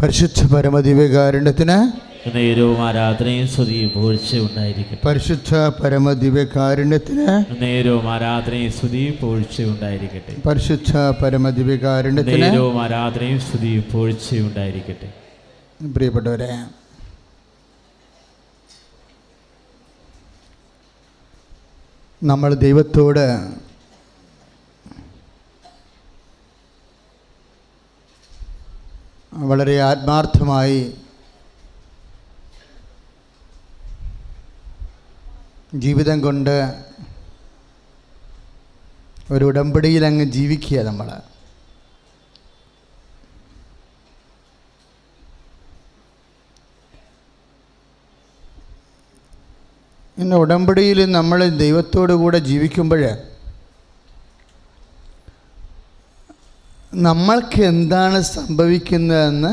പരിശുദ്ധ പരമദിവ്യകാരുണ്യത്തിന് നേരവും ആരാധനയും സ്തുതിയും പുകഴ്ചയും ഉണ്ടായിരിക്കട്ടെ. പരിശുദ്ധ പരമദിവ്യകാരുണ്യത്തിന് നേരവും ആരാധനയും സ്തുതിയും പുകഴ്ചയും ഉണ്ടായിരിക്കട്ടെ. പരിശുദ്ധ പരമദിവ്യകാരുണ്യത്തിന് നേരവും ആരാധനയും സ്തുതിയും പുകഴ്ചയും ഉണ്ടായിരിക്കട്ടെ. പ്രിയപ്പെട്ടവരെ, നമ്മൾ ദൈവത്തോട് വളരെ ആത്മാർത്ഥമായി ജീവിതം കൊണ്ട് ഒരു ഉടമ്പടിയിൽ അങ്ങ് ജീവിക്കുക. നമ്മൾ ഇന്ന് ഉടമ്പടിയിൽ നമ്മൾ ദൈവത്തോടു കൂടെ ജീവിക്കുമ്പോൾ നമ്മൾക്ക് എന്താണ് സംഭവിക്കുന്നതെന്ന്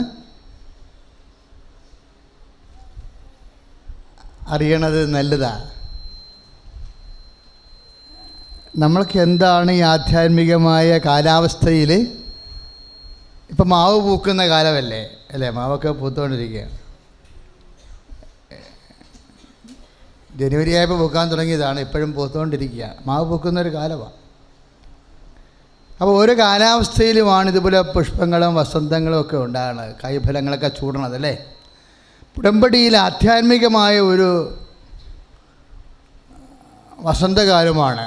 അറിയണത് നല്ലതാണ്. നമ്മൾക്ക് എന്താണ് ഈ ആധ്യാത്മികമായ കാലാവസ്ഥയിൽ, ഇപ്പം മാവ് പൂക്കുന്ന കാലമല്ലേ അല്ലേ? മാവൊക്കെ പൂത്തുകൊണ്ടിരിക്കുക. ജനുവരി ആയപ്പോൾ പൂക്കാൻ തുടങ്ങിയതാണ്, ഇപ്പോഴും പൂത്തുകൊണ്ടിരിക്കുക. മാവ് പൂക്കുന്നൊരു കാലമാണ്. അപ്പോൾ ഓരോ കാലാവസ്ഥയിലുമാണ് ഇതുപോലെ പുഷ്പങ്ങളും വസന്തങ്ങളും ഒക്കെ ഉണ്ടാകുന്നത്, കായ്ഫലങ്ങളൊക്കെ ചൂടണത് അല്ലേ? ഉടമ്പടിയിൽ ആധ്യാത്മികമായ ഒരു വസന്തകാലമാണ്.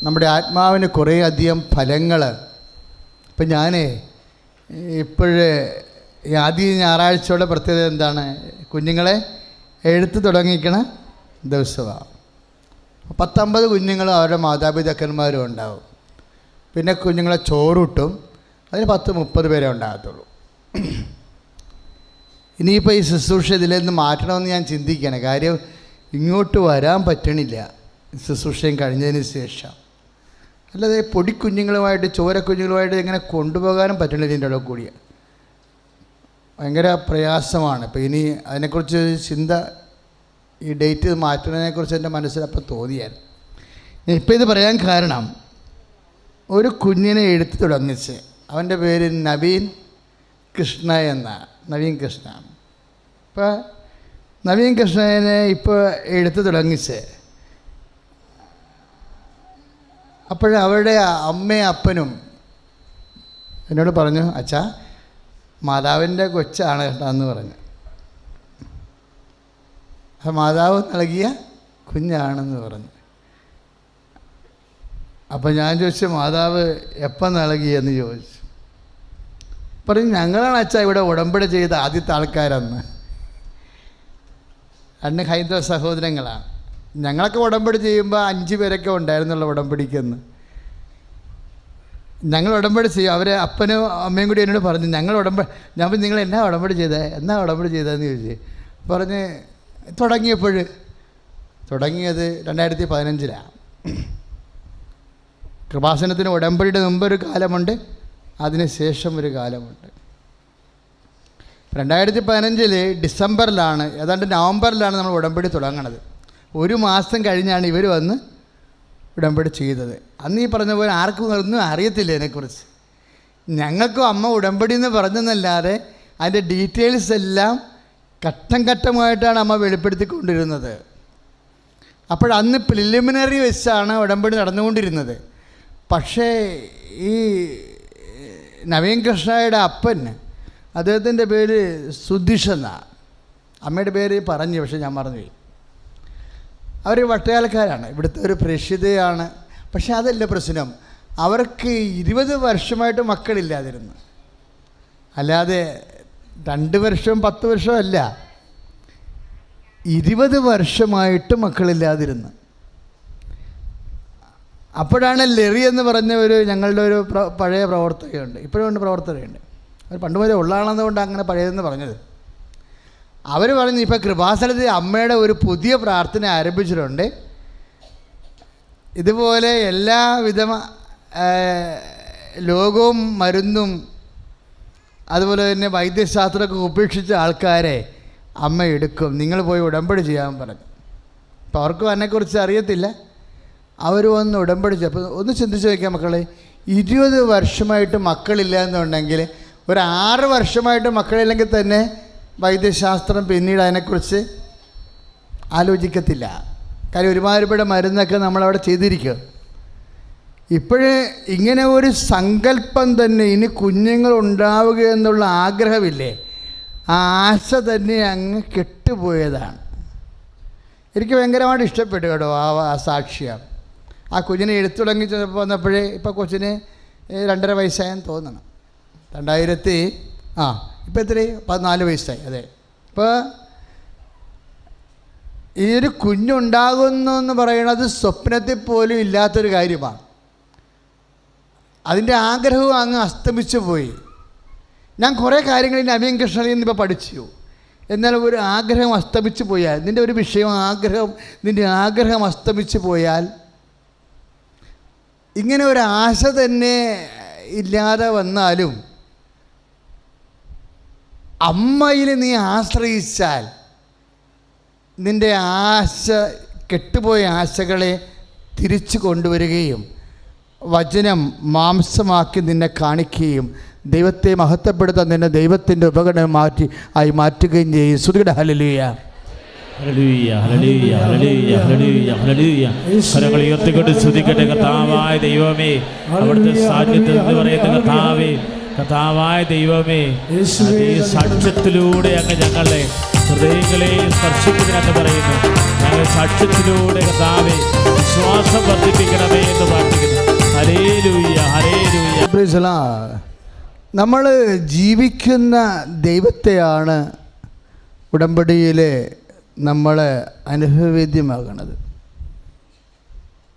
നമ്മുടെ ആത്മാവിന് കുറേയധികം ഫലങ്ങൾ. ഇപ്പം ഞാൻ ഇപ്പോഴേ ആദ്യ ഞായറാഴ്ചയുടെ പ്രത്യേകത എന്താണ്? കുഞ്ഞുങ്ങളെ എഴുത്ത് തുടങ്ങിക്കണ ദിവസമാണ്. 19 കുഞ്ഞുങ്ങളും അവരുടെ മാതാപിതാക്കന്മാരും ഉണ്ടാവും. പിന്നെ കുഞ്ഞുങ്ങളെ ചോറിട്ടും അതിന് 10-30 പേരെ ഉണ്ടാകത്തുള്ളൂ. ഇനിയിപ്പോൾ ഈ ശുശ്രൂഷ ഇതിൽ നിന്ന് മാറ്റണമെന്ന് ഞാൻ ചിന്തിക്കുകയാണ്. കാര്യം ഇങ്ങോട്ട് വരാൻ പറ്റണില്ല ശുശ്രൂഷയും കഴിഞ്ഞതിന് ശേഷം. അല്ലാതെ പൊടിക്കുഞ്ഞുങ്ങളുമായിട്ട് ചോരക്കുഞ്ഞുങ്ങളുമായിട്ട് ഇങ്ങനെ കൊണ്ടുപോകാനും പറ്റണില്ല. ഇതിൻ്റെ ഇടയിൽ കൂടിയ ഭയങ്കര പ്രയാസമാണ്. ഇപ്പോൾ ഇനി അതിനെക്കുറിച്ച് ചിന്ത, ഈ ഡേറ്റ് മാറ്റുന്നതിനെക്കുറിച്ച് എൻ്റെ മനസ്സിലപ്പോൾ തോന്നിയായിരുന്നു. ഇപ്പോൾ ഇത് പറയാൻ കാരണം, ഒരു കുഞ്ഞിനെ എഴുത്ത് തുടങ്ങിച്ച്, അവൻ്റെ പേര് നവീൻ കൃഷ്ണ എന്നാണ്. നവീൻ കൃഷ്ണ. ഇപ്പോൾ നവീൻ കൃഷ്ണനെ ഇപ്പോൾ എഴുത്ത് തുടങ്ങിച്ച്, അപ്പോഴവരുടെ അമ്മയും അപ്പനും എന്നോട് പറഞ്ഞു, അച്ഛാ മാതാവിൻ്റെ കൊച്ചാണ് കേട്ടോ എന്ന് പറഞ്ഞു. അപ്പോൾ മാതാവ് നൽകിയ കുഞ്ഞാണെന്ന് പറഞ്ഞു. അപ്പോൾ ഞാൻ ചോദിച്ചു, മാതാവ് എപ്പം നൽകിയെന്ന് ചോദിച്ചു. പറഞ്ഞു, ഞങ്ങളാണ് അച്ഛാ ഇവിടെ ഉടമ്പടി ചെയ്ത ആദ്യത്തെ ആൾക്കാരെന്ന്. 2 ഹൈന്ദവ സഹോദരങ്ങളാണ്. ഞങ്ങളൊക്കെ ഉടമ്പടി ചെയ്യുമ്പോൾ 5 പേരൊക്കെ ഉണ്ടായിരുന്നുള്ള ഉടമ്പടിക്കെന്ന്. ഞങ്ങൾ ഉടമ്പടി ചെയ്യും. അവരെ അപ്പനും അമ്മയും കൂടി എന്നോട് പറഞ്ഞു, ഞങ്ങൾ ഉടമ്പടി. ഞാൻ പറഞ്ഞു, നിങ്ങൾ എന്നാ ഉടമ്പടി ചെയ്തേ, എന്നാ ഉടമ്പടി ചെയ്തതെന്ന് ചോദിച്ചു. പറഞ്ഞ് തുടങ്ങിയത് 2015 കൃപാസനത്തിന് ഉടമ്പടിയുടെ മുമ്പൊരു കാലമുണ്ട്, അതിന് ശേഷം ഒരു കാലമുണ്ട്. 2015 ഡിസംബറിലാണ്, ഏതാണ്ട് നവംബറിലാണ് നമ്മൾ ഉടമ്പടി തുടങ്ങണത്. 1 മാസം കഴിഞ്ഞാണ് ഇവർ വന്ന് ഉടമ്പടി ചെയ്തത്. അന്ന് ഈ പറഞ്ഞ പോലെ ആർക്കും ഒന്നും അറിയത്തില്ല ഇതിനെക്കുറിച്ച്. ഞങ്ങൾക്കും അമ്മ ഉടമ്പടി എന്ന് പറഞ്ഞെന്നല്ലാതെ അതിൻ്റെ ഡീറ്റെയിൽസ് എല്ലാം ഘട്ടം ഘട്ടമായിട്ടാണ് അമ്മ വെളിപ്പെടുത്തിക്കൊണ്ടിരുന്നത്. അപ്പോഴന്ന് പ്രിലിമിനറി വെച്ചാണ് ഉടമ്പടി നടന്നുകൊണ്ടിരുന്നത്. പക്ഷേ ഈ നവീൻ കൃഷ്ണയുടെ അപ്പൻ, അദ്ദേഹത്തിൻ്റെ പേര് സുധീഷ് എന്നാണ്. അമ്മയുടെ പേര് പറഞ്ഞു, പക്ഷേ ഞാൻ മറന്നുപോയി. അവർ വട്ടയാൽക്കാരാണ്, ഇവിടുത്തെ ഒരു പ്രേക്ഷിതയാണ്. പക്ഷേ അതല്ല പ്രശ്നം, അവർക്ക് 20 വർഷമായിട്ട് മക്കളില്ലാതിരുന്നു. അല്ലാതെ 2 വർഷം 10 വർഷം അല്ല, 20 വർഷമായിട്ട് മക്കളില്ലാതിരുന്നു. അപ്പോഴാണ് ലെറി എന്ന് പറഞ്ഞ ഞങ്ങളുടെ ഒരു പഴയ പ്രവർത്തകയുണ്ട്, ഇപ്പോഴും ഉണ്ട് പ്രവർത്തകയുണ്ട്. അവർ പണ്ട് മുതലേ ഉള്ളതാണെന്നുകൊണ്ട് അങ്ങനെ പഴയതെന്ന് പറഞ്ഞത്. അവർ പറഞ്ഞു, ഇപ്പോൾ കൃപാസനത്തിൽ അമ്മയുടെ ഒരു പുതിയ പ്രാർത്ഥന ആരംഭിച്ചിട്ടുണ്ട്. ഇതുപോലെ എല്ലാവിധ ലോകവും മരുന്നും അതുപോലെ തന്നെ വൈദ്യശാസ്ത്രമൊക്കെ ഉപേക്ഷിച്ച ആൾക്കാരെ അമ്മ എടുക്കും, നിങ്ങൾ പോയി ഉടമ്പടി ചെയ്യാൻ പറഞ്ഞു. അപ്പോൾ അവർക്കും അതിനെക്കുറിച്ച് അറിയത്തില്ല. അവർ വന്ന് ഉടമ്പടി ചെയ്യും. അപ്പോൾ ഒന്ന് ചിന്തിച്ച് വയ്ക്കാം മക്കളെ, 20 വർഷമായിട്ട് മക്കളില്ല എന്നുണ്ടെങ്കിൽ ഒരു 6 വർഷമായിട്ട് മക്കളില്ലെങ്കിൽ തന്നെ വൈദ്യശാസ്ത്രം പിന്നീട് അതിനെക്കുറിച്ച് ആലോചിക്കത്തില്ല. കാര്യം ഒരുമാതിരിപ്പെട്ട മരുന്നൊക്കെ നമ്മളവിടെ ചെയ്തിരിക്കുക. ഇപ്പോഴേ ഇങ്ങനെ ഒരു സങ്കല്പം തന്നെ, ഇനി കുഞ്ഞുങ്ങൾ ഉണ്ടാവുക എന്നുള്ള ആഗ്രഹമില്ലേ, ആ ആശ തന്നെ അങ്ങ് കെട്ടുപോയതാണ്. എനിക്ക് ഭയങ്കരമായിട്ട് ഇഷ്ടപ്പെട്ടു കേട്ടോ ആ സാക്ഷ്യം. ആ കുഞ്ഞിനെ എഴുത്തു തുടങ്ങി വന്നപ്പോഴേ ഇപ്പോൾ കൊച്ചിന് 2.5 വയസ്സായെന്ന് തോന്നണം. 2000 ഇപ്പോൾ എത്രയായി? 14 വയസ്സായി. അതെ. ഇപ്പോൾ ഈ ഒരു കുഞ്ഞുണ്ടാകുന്നു എന്ന് പറയുന്നത് സ്വപ്നത്തിൽ പോലും ഇല്ലാത്തൊരു കാര്യമാണ്. അതിൻ്റെ ആഗ്രഹവും അങ്ങ് അസ്തമിച്ചു പോയി. ഞാൻ കുറേ കാര്യങ്ങൾ നവീൻ കൃഷ്ണനിൽ നിന്ന് ഇപ്പോൾ പഠിച്ചു. എന്നാൽ ഒരു ആഗ്രഹം അസ്തമിച്ചു പോയാൽ, നിൻ്റെ ഒരു വിഷയം നിൻ്റെ ആഗ്രഹം അസ്തമിച്ചു പോയാൽ, ഇങ്ങനെ ഒരു ആശ തന്നെ ഇല്ലാതെ വന്നാലും അമ്മയിൽ നീ ആശ്രയിച്ചാൽ നിൻ്റെ ആശ, കെട്ടുപോയ ആശകളെ തിരിച്ചു കൊണ്ടുവരികയും വചനം മാംസമാക്കി നിന്നെ കാണിക്കുകയും ദൈവത്തെ മഹത്വപ്പെടുത്താൻ നിന്നെ ദൈവത്തിൻ്റെ ഉപകരണം മാറ്റുകയും ചെയ്യും. സ്തുതിക്കട്ടെ. ഹല്ലേലൂയ, ഹല്ലേലൂയ, ഹല്ലേലൂയ, ഹല്ലേലൂയ, ഹല്ലേലൂയ, ഹല്ലേലൂയ. കരങ്ങൾ ഉയർത്തിക്കൊണ്ട് സ്തുതിക്കട്ടെ. കർത്താവായ ദൈവമേ, അവിടുത്തെ സാന്നിധ്യം എന്ന് പറയുന്ന കർത്താവേ, കർത്താവായ ദൈവമേ, ഈ സാക്ഷ്യത്തിലൂടെ അങ്ങ് ഞങ്ങളെ ഹൃദയങ്ങളെ സ്പർശിക്കുന്നതിനൊക്കെ പറയുന്നു. ഞങ്ങൾ സാക്ഷ്യത്തിലൂടെ കർത്താവേ വിശ്വാസം വർദ്ധിപ്പിക്കണമേ എന്ന് പ്രാർത്ഥിക്കുന്നു. Hallelujah, hallelujah. Price the Lord. നമ്മൾ ജീവിക്കുന്ന ദൈവത്തെയാണ് ഉടമ്പടിയിലെ നമ്മൾ അനുഭവവേദ്യമാകണത്.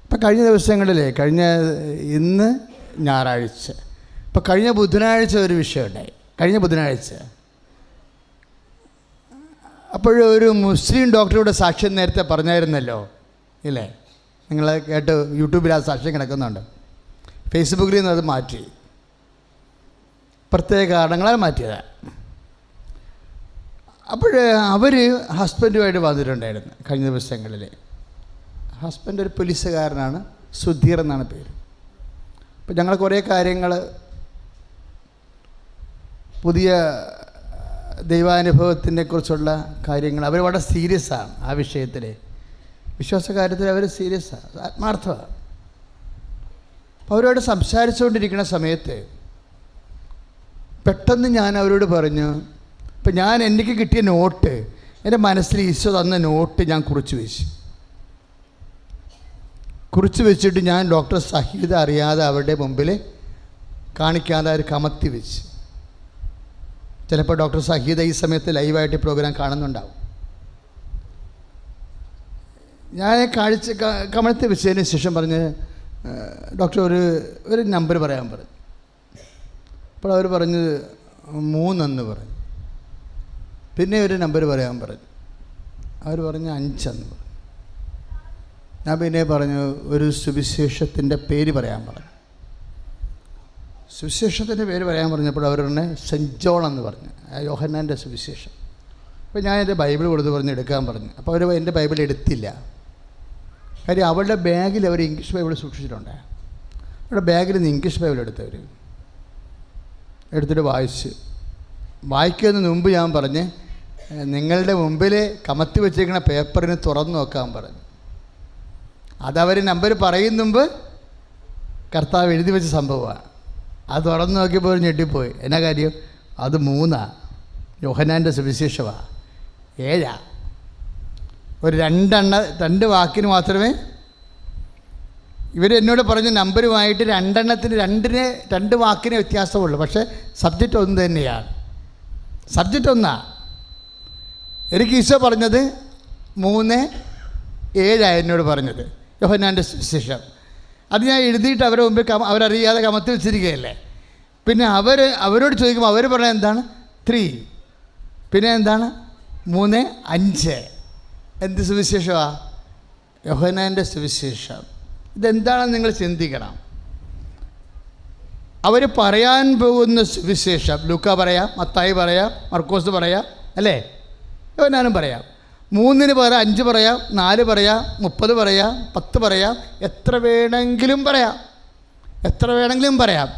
ഇപ്പം കഴിഞ്ഞ ദിവസങ്ങളിൽ, ഇന്ന് ഞായറാഴ്ച, ഇപ്പം കഴിഞ്ഞ ബുധനാഴ്ച ഒരു വിഷയമുണ്ടായി. കഴിഞ്ഞ ബുധനാഴ്ച അപ്പോഴൊരു മുസ്ലിം ഡോക്ടറുടെ സാക്ഷ്യം നേരത്തെ പറഞ്ഞായിരുന്നല്ലോ, ഇല്ലേ? നിങ്ങൾ കേട്ട് യൂട്യൂബിൽ ആ സാക്ഷ്യം കിടക്കുന്നുണ്ട്. ഫേസ്ബുക്കിൽ നിന്ന് അത് മാറ്റി, പ്രത്യേക കാരണങ്ങളാൽ മാറ്റിയതാണ്. അപ്പോൾ അവർ ഹസ്ബൻഡുമായിട്ട് വന്നിട്ടുണ്ടായിരുന്നു കഴിഞ്ഞ ദിവസങ്ങളിൽ. ഹസ്ബൻഡ് ഒരു പോലീസുകാരനാണ്, സുധീർ എന്നാണ് പേര്. അപ്പോൾ ഞങ്ങൾ കുറേ കാര്യങ്ങൾ, പുതിയ ദൈവാനുഭവത്തിനെ കുറിച്ചുള്ള കാര്യങ്ങൾ, അവർ വളരെ സീരിയസാണ് ആ വിഷയത്തിൽ. വിശ്വാസകാര്യത്തിൽ അവർ സീരിയസാണ്, ആത്മാർത്ഥമാണ്. അപ്പോൾ അവരോട് സംസാരിച്ചുകൊണ്ടിരിക്കുന്ന സമയത്ത് പെട്ടെന്ന് ഞാൻ അവരോട് പറഞ്ഞു, ഇപ്പം എനിക്ക് കിട്ടിയ നോട്ട്, എൻ്റെ മനസ്സിൽ ഈശോ തന്ന നോട്ട് ഞാൻ കുറിച്ച് വെച്ചിട്ട് ഞാൻ ഡോക്ടർ സഹീദ അറിയാതെ അവരുടെ മുമ്പിൽ കാണിക്കാതെ അവർ കമത്തി വെച്ച്. ചിലപ്പോൾ ഡോക്ടർ സഹീദ ഈ സമയത്ത് ലൈവായിട്ട് പ്രോഗ്രാം കാണുന്നുണ്ടാവും. ഞാൻ കമഴ്ത്തി വെച്ചതിന് ശേഷം പറഞ്ഞ്, ഡോക്ടർ ഒരു നമ്പർ പറയാൻ പറഞ്ഞു. അപ്പോൾ അവർ പറഞ്ഞത് 3 പറഞ്ഞു. പിന്നെ ഒരു നമ്പർ പറയാൻ പറഞ്ഞു. അവർ പറഞ്ഞു 5 പറഞ്ഞു. ഞാൻ പിന്നെ പറഞ്ഞു ഒരു സുവിശേഷത്തിൻ്റെ പേര് പറയാൻ പറഞ്ഞു. സുവിശേഷത്തിൻ്റെ പേര് പറയാൻ പറഞ്ഞപ്പോൾ അവർ പറഞ്ഞു സെൻറ്റ് ജോൺ എന്ന് പറഞ്ഞു, യോഹന്നാൻ്റെ സുവിശേഷം. അപ്പോൾ ഞാൻ എൻ്റെ ബൈബിൾ കൊടുത്ത് പറഞ്ഞ് എടുക്കാൻ പറഞ്ഞു. അപ്പോൾ അവർ എൻ്റെ ബൈബിൾ എടുത്തില്ല. കാര്യം അവളുടെ ബാഗിൽ അവർ ഇംഗ്ലീഷ് ബൈബിൾ സൂക്ഷിച്ചിട്ടുണ്ട്. അവരുടെ ബാഗിൽ നിന്ന് ഇംഗ്ലീഷ് ബൈബിൾ എടുത്തിട്ട് വായിക്കുന്നതിന് മുമ്പ് ഞാൻ പറഞ്ഞ്, നിങ്ങളുടെ മുമ്പിൽ കമത്തി വെച്ചിരിക്കുന്ന പേപ്പറിന് തുറന്നു നോക്കാൻ പറഞ്ഞു. അതവർ നമ്പർ പറയും മുമ്പ് കർത്താവ് എഴുതി വെച്ച സംഭവമാണ്. അത് തുറന്നു നോക്കിയപ്പോൾ ഞെട്ടിപ്പോയി. എന്നാ കാര്യം? അത് 3 യോഹന്നാൻ്റെ സുവിശേഷമാണ്, 7. ഒരു 2 വാക്കിന് മാത്രമേ ഇവരെന്നോട് പറഞ്ഞ നമ്പരുമായിട്ട് 2 വാക്കിന് വ്യത്യാസമുള്ളൂ. പക്ഷേ സബ്ജക്റ്റ് ഒന്ന് തന്നെയാണ്. സബ്ജക്റ്റ് ഒന്നാണ്. എനിക്ക് ഈശോ പറഞ്ഞത് 3:7 എന്നോട് പറഞ്ഞത്, യോഹന്നാൻ്റെ സുവിശേഷം. അത് ഞാൻ എഴുതിയിട്ട് അവരുടെ മുമ്പിൽ അവരറിയാതെ കമത്തി വെച്ചിരിക്കുകയല്ലേ. പിന്നെ അവരോട് ചോദിക്കുമ്പോൾ അവർ പറഞ്ഞത് എന്താണ്? 3. പിന്നെ എന്താണ്? 3, 5. എന്ത് സുവിശേഷമാണ്? യോഹന്നാൻ്റെ സുവിശേഷം. ഇതെന്താണെന്ന് നിങ്ങൾ ചിന്തിക്കണം. അവർ പറയാൻ പോകുന്ന സുവിശേഷം ലൂക്ക പറയാം, മത്തായി പറയാം, മർക്കോസ് പറയാം, അല്ലേ? യോഹന്നാനും പറയാം. 3 പറയാം, 5 പറയാം, 4 പറയാം, 30 പറയാം, 10 പറയാം, എത്ര വേണമെങ്കിലും പറയാം.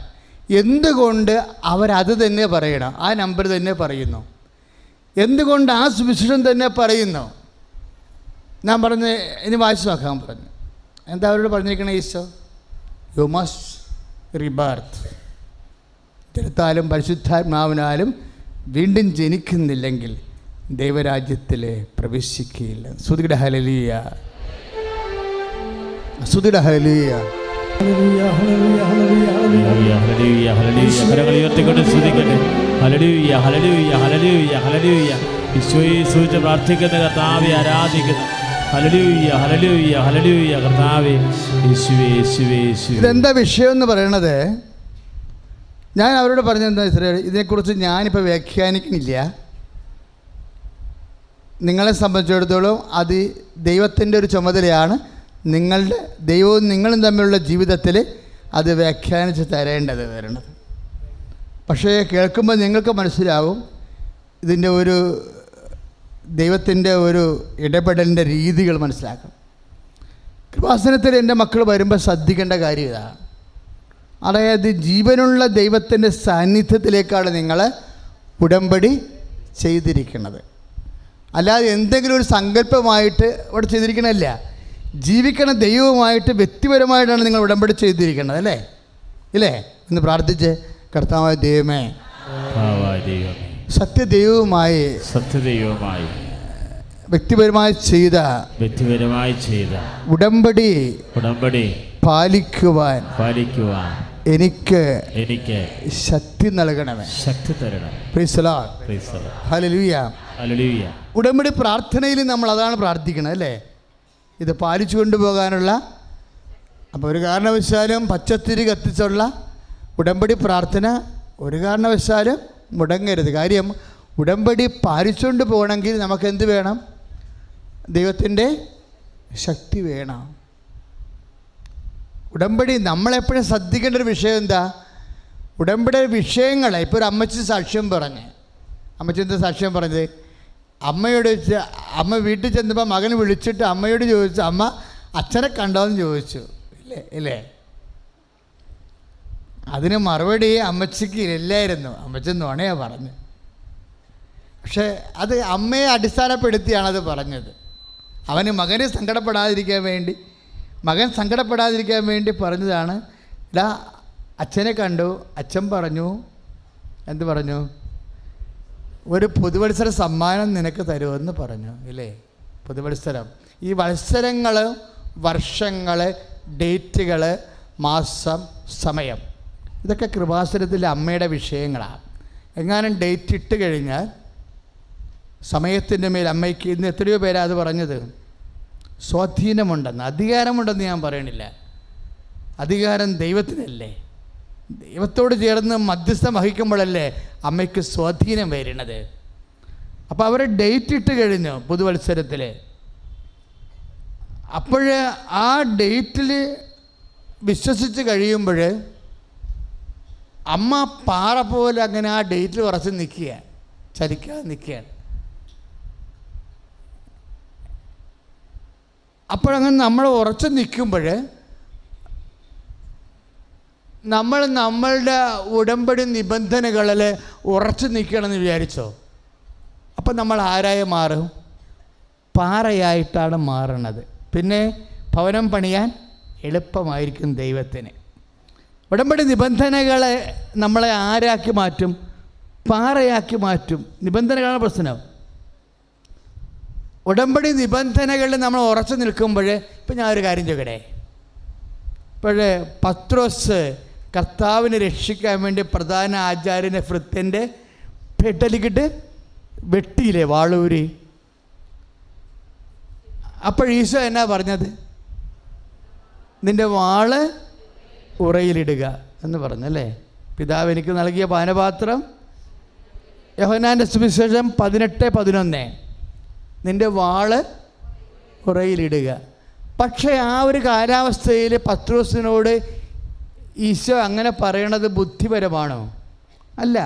എന്തുകൊണ്ട് അവരത് തന്നെ പറയണം? ആ നമ്പർ തന്നെ പറയുന്നു. എന്തുകൊണ്ട് ആ സുവിശേഷം തന്നെ പറയുന്നു? ഞാൻ പറഞ്ഞ് ഇനി വായിച്ചു നോക്കാൻ പറഞ്ഞു. എന്താ അവരോട് പറഞ്ഞിരിക്കണേ? ഈശോ, യു മസ്റ്റ് റീബർത്ത്, ജലത്താലും പരിശുദ്ധാത്മാവിനാലും വീണ്ടും ജനിക്കുന്നില്ലെങ്കിൽ ദൈവരാജ്യത്തിൽ പ്രവേശിക്കുകയില്ല. സ്തുതിയുടെ ഹല്ലേലൂയ, സ്തുതിയുടെ ഹല്ലേലൂയ. പ്രാർത്ഥിക്കുന്ന കർത്താവെ ആരാധിക്കുന്നു. ഹല്ലേലൂയ, ഹല്ലേലൂയ, ഹല്ലേലൂയ. കർത്താവേ, യേശുവേ, യേശുവേ, യേശുവേ. ഇതെന്താ വിഷയം എന്ന് പറയണത്? ഞാൻ അവരോട് പറഞ്ഞെന്താ ഇസ്രായേൽ, ഇതിനെക്കുറിച്ച് ഞാനിപ്പോൾ വ്യാഖ്യാനിക്കുന്നില്ല. നിങ്ങളെ സംബന്ധിച്ചിടത്തോളം അത് ദൈവത്തിൻ്റെ ഒരു ചുമതലയാണ്. നിങ്ങളുടെ ദൈവവും നിങ്ങളും തമ്മിലുള്ള ജീവിതത്തിൽ അത് വ്യാഖ്യാനിച്ച് തരേണ്ടത് വരണത്. പക്ഷേ കേൾക്കുമ്പോൾ നിങ്ങൾക്ക് മനസ്സിലാവും ഇതിൻ്റെ ഒരു ദൈവത്തിൻ്റെ ഒരു ഇടപെടലിൻ്റെ രീതികൾ മനസ്സിലാക്കണം. കൃപാസനത്തിൽ എൻ്റെ മക്കൾ വരുമ്പോൾ ശ്രദ്ധിക്കേണ്ട കാര്യം ഇതാണ്. അതായത് ജീവനുള്ള ദൈവത്തിൻ്റെ സാന്നിധ്യത്തിലേക്കാണ് നിങ്ങൾ ഉടമ്പടി ചെയ്തിരിക്കുന്നത്. അല്ലാതെ എന്തെങ്കിലും ഒരു സങ്കല്പമായിട്ട് ഇവിടെ ചെയ്തിരിക്കണമല്ല. ജീവിക്കണ ദൈവവുമായിട്ട് വ്യക്തിപരമായിട്ടാണ് നിങ്ങൾ ഉടമ്പടി ചെയ്തിരിക്കുന്നത്, അല്ലേ? ഇല്ലേ? ഒന്ന് പ്രാർത്ഥിച്ച്, കർത്താവായ ദൈവമേ, സത്യദൈവവുമായി വ്യക്തിപരമായി ചെയ്ത ഉടമ്പടി പാലിക്കുവാൻ എനിക്ക് ശക്തി നൽകണമേ, ശക്തി തരണം. Price the Lord. Hallelujah, hallelujah. ഉടമ്പടി പ്രാർത്ഥനയിൽ നമ്മൾ അതാണ് പ്രാർത്ഥിക്കുന്നത്, അല്ലേ? ഇത് പാലിച്ചു കൊണ്ടുപോകാനുള്ള. അപ്പോൾ ഒരു കാരണവശാലും പച്ചത്തിരി കത്തിച്ചുള്ള ഉടമ്പടി പ്രാർത്ഥന ഒരു കാരണവശാലും മുടങ്ങരുത്. കാര്യം ഉടമ്പടി പാലിച്ചുകൊണ്ട് പോകണമെങ്കിൽ നമുക്ക് എന്ത് വേണം? ദൈവത്തിൻ്റെ ശക്തി വേണം. ഉടമ്പടി നമ്മളെപ്പോഴും ശ്രദ്ധിക്കേണ്ട ഒരു വിഷയം എന്താ? ഉടമ്പടി വിഷയങ്ങൾ. ഇപ്പോൾ ഒരു അമ്മച്ചി സാക്ഷ്യം പറഞ്ഞ്, അമ്മച്ചി എന്താ സാക്ഷ്യം പറഞ്ഞത്? അമ്മയോട് അമ്മ വീട്ടിൽ ചെന്നപ്പോൾ മകൻ വിളിച്ചിട്ട് അമ്മയോട് ചോദിച്ചു, അമ്മ അച്ഛനെ കണ്ടോയെന്ന് ചോദിച്ചു. ഇല്ലേ? അതിന് മറുപടി അമ്മച്ചിക്ക് ഇല്ലായിരുന്നു. അമ്മച്ചി നുണയാ പറഞ്ഞു. പക്ഷേ അത് അമ്മയെ അടിസ്ഥാനപ്പെടുത്തിയാണത് പറഞ്ഞത്. മകൻ സങ്കടപ്പെടാതിരിക്കാൻ വേണ്ടി പറഞ്ഞതാണ്. ഇതാ അച്ഛനെ കണ്ടു, അച്ഛൻ പറഞ്ഞു, എന്ത് പറഞ്ഞു? ഒരു പുതുവത്സര സമ്മാനം നിനക്ക് തരുമെന്ന് പറഞ്ഞു. ഇല്ലേ? പുതുവത്സരം. ഈ വത്സരങ്ങൾ, വർഷങ്ങൾ, ഡേറ്റുകൾ, മാസം, സമയം, ഇതൊക്കെ കൃപാസനത്തിലെ അമ്മയുടെ വിഷയങ്ങളാണ്. എങ്ങാനും ഡേറ്റ് ഇട്ട് കഴിഞ്ഞാൽ സമയത്തിൻ്റെ മേൽ അമ്മയ്ക്ക് ഇന്ന് എത്രയോ പേരാ അത് പറഞ്ഞത്? സ്വാധീനമുണ്ടെന്ന്. അധികാരമുണ്ടെന്ന് ഞാൻ പറയണില്ല. അധികാരം ദൈവത്തിനല്ലേ? ദൈവത്തോട് ചേർന്ന് മധ്യസ്ഥം വഹിക്കുമ്പോഴല്ലേ അമ്മയ്ക്ക് സ്വാധീനം വരുന്നത്. അപ്പോൾ അവർ ഡേറ്റ് ഇട്ട് കഴിഞ്ഞു പുതുവത്സരത്തിൽ. അപ്പോൾ ആ ഡേറ്റിൽ വിശ്വസിച്ച് കഴിയുമ്പോൾ അമ്മ പാറ പോലെ അങ്ങനെ ആ ഡേറ്റിൽ ഉറച്ച് നിൽക്കുക, ചലിക്കാതെ നിൽക്കുകയാണ്. അപ്പോഴങ്ങനെ നമ്മൾ ഉറച്ച് നിൽക്കുമ്പോൾ നമ്മളുടെ ഉടമ്പടി നിബന്ധനകളിൽ ഉറച്ചു നിൽക്കണമെന്ന് വിചാരിച്ചോ? അപ്പം നമ്മൾ ആരായി മാറും? പാറയായിട്ടാണ് മാറണത്. പിന്നെ ഭവനം പണിയാൻ എളുപ്പമായിരിക്കും ദൈവത്തിന്. ഉടമ്പടി നിബന്ധനകളെ നമ്മളെ ആരാക്കി മാറ്റും? പാറയാക്കി മാറ്റും. നിബന്ധനകളാണ് പ്രശ്നം. ഉടമ്പടി നിബന്ധനകളിൽ നമ്മൾ ഉറച്ചു നിൽക്കുമ്പോൾ, ഇപ്പം ഞാനൊരു കാര്യം ചോദിക്കട്ടെ. ഇപ്പോഴേ പത്രോസ് കർത്താവിനെ രക്ഷിക്കാൻ വേണ്ടി പ്രധാന ആചാര്യനെ ഭൃത്യൻ്റെ പെട്ടലിക്കിട്ട് വെട്ടിയില്ലേ വാളൂരി? അപ്പോൾ ഈശോ എന്നാ പറഞ്ഞത്? നിൻ്റെ വാള് ഉറയിലിടുക എന്ന് പറഞ്ഞല്ലേ? പിതാവ് എനിക്ക് നൽകിയ പാനപാത്രം, യോഹന്നാൻ്റെ സുവിശേഷം 18:11, നിൻ്റെ വാള് ഉറയിലിടുക. പക്ഷേ ആ ഒരു കാലാവസ്ഥയിൽ പത്രോസിനോട് ഈശോ അങ്ങനെ പറയണത് ബുദ്ധിപരമാണോ? അല്ല.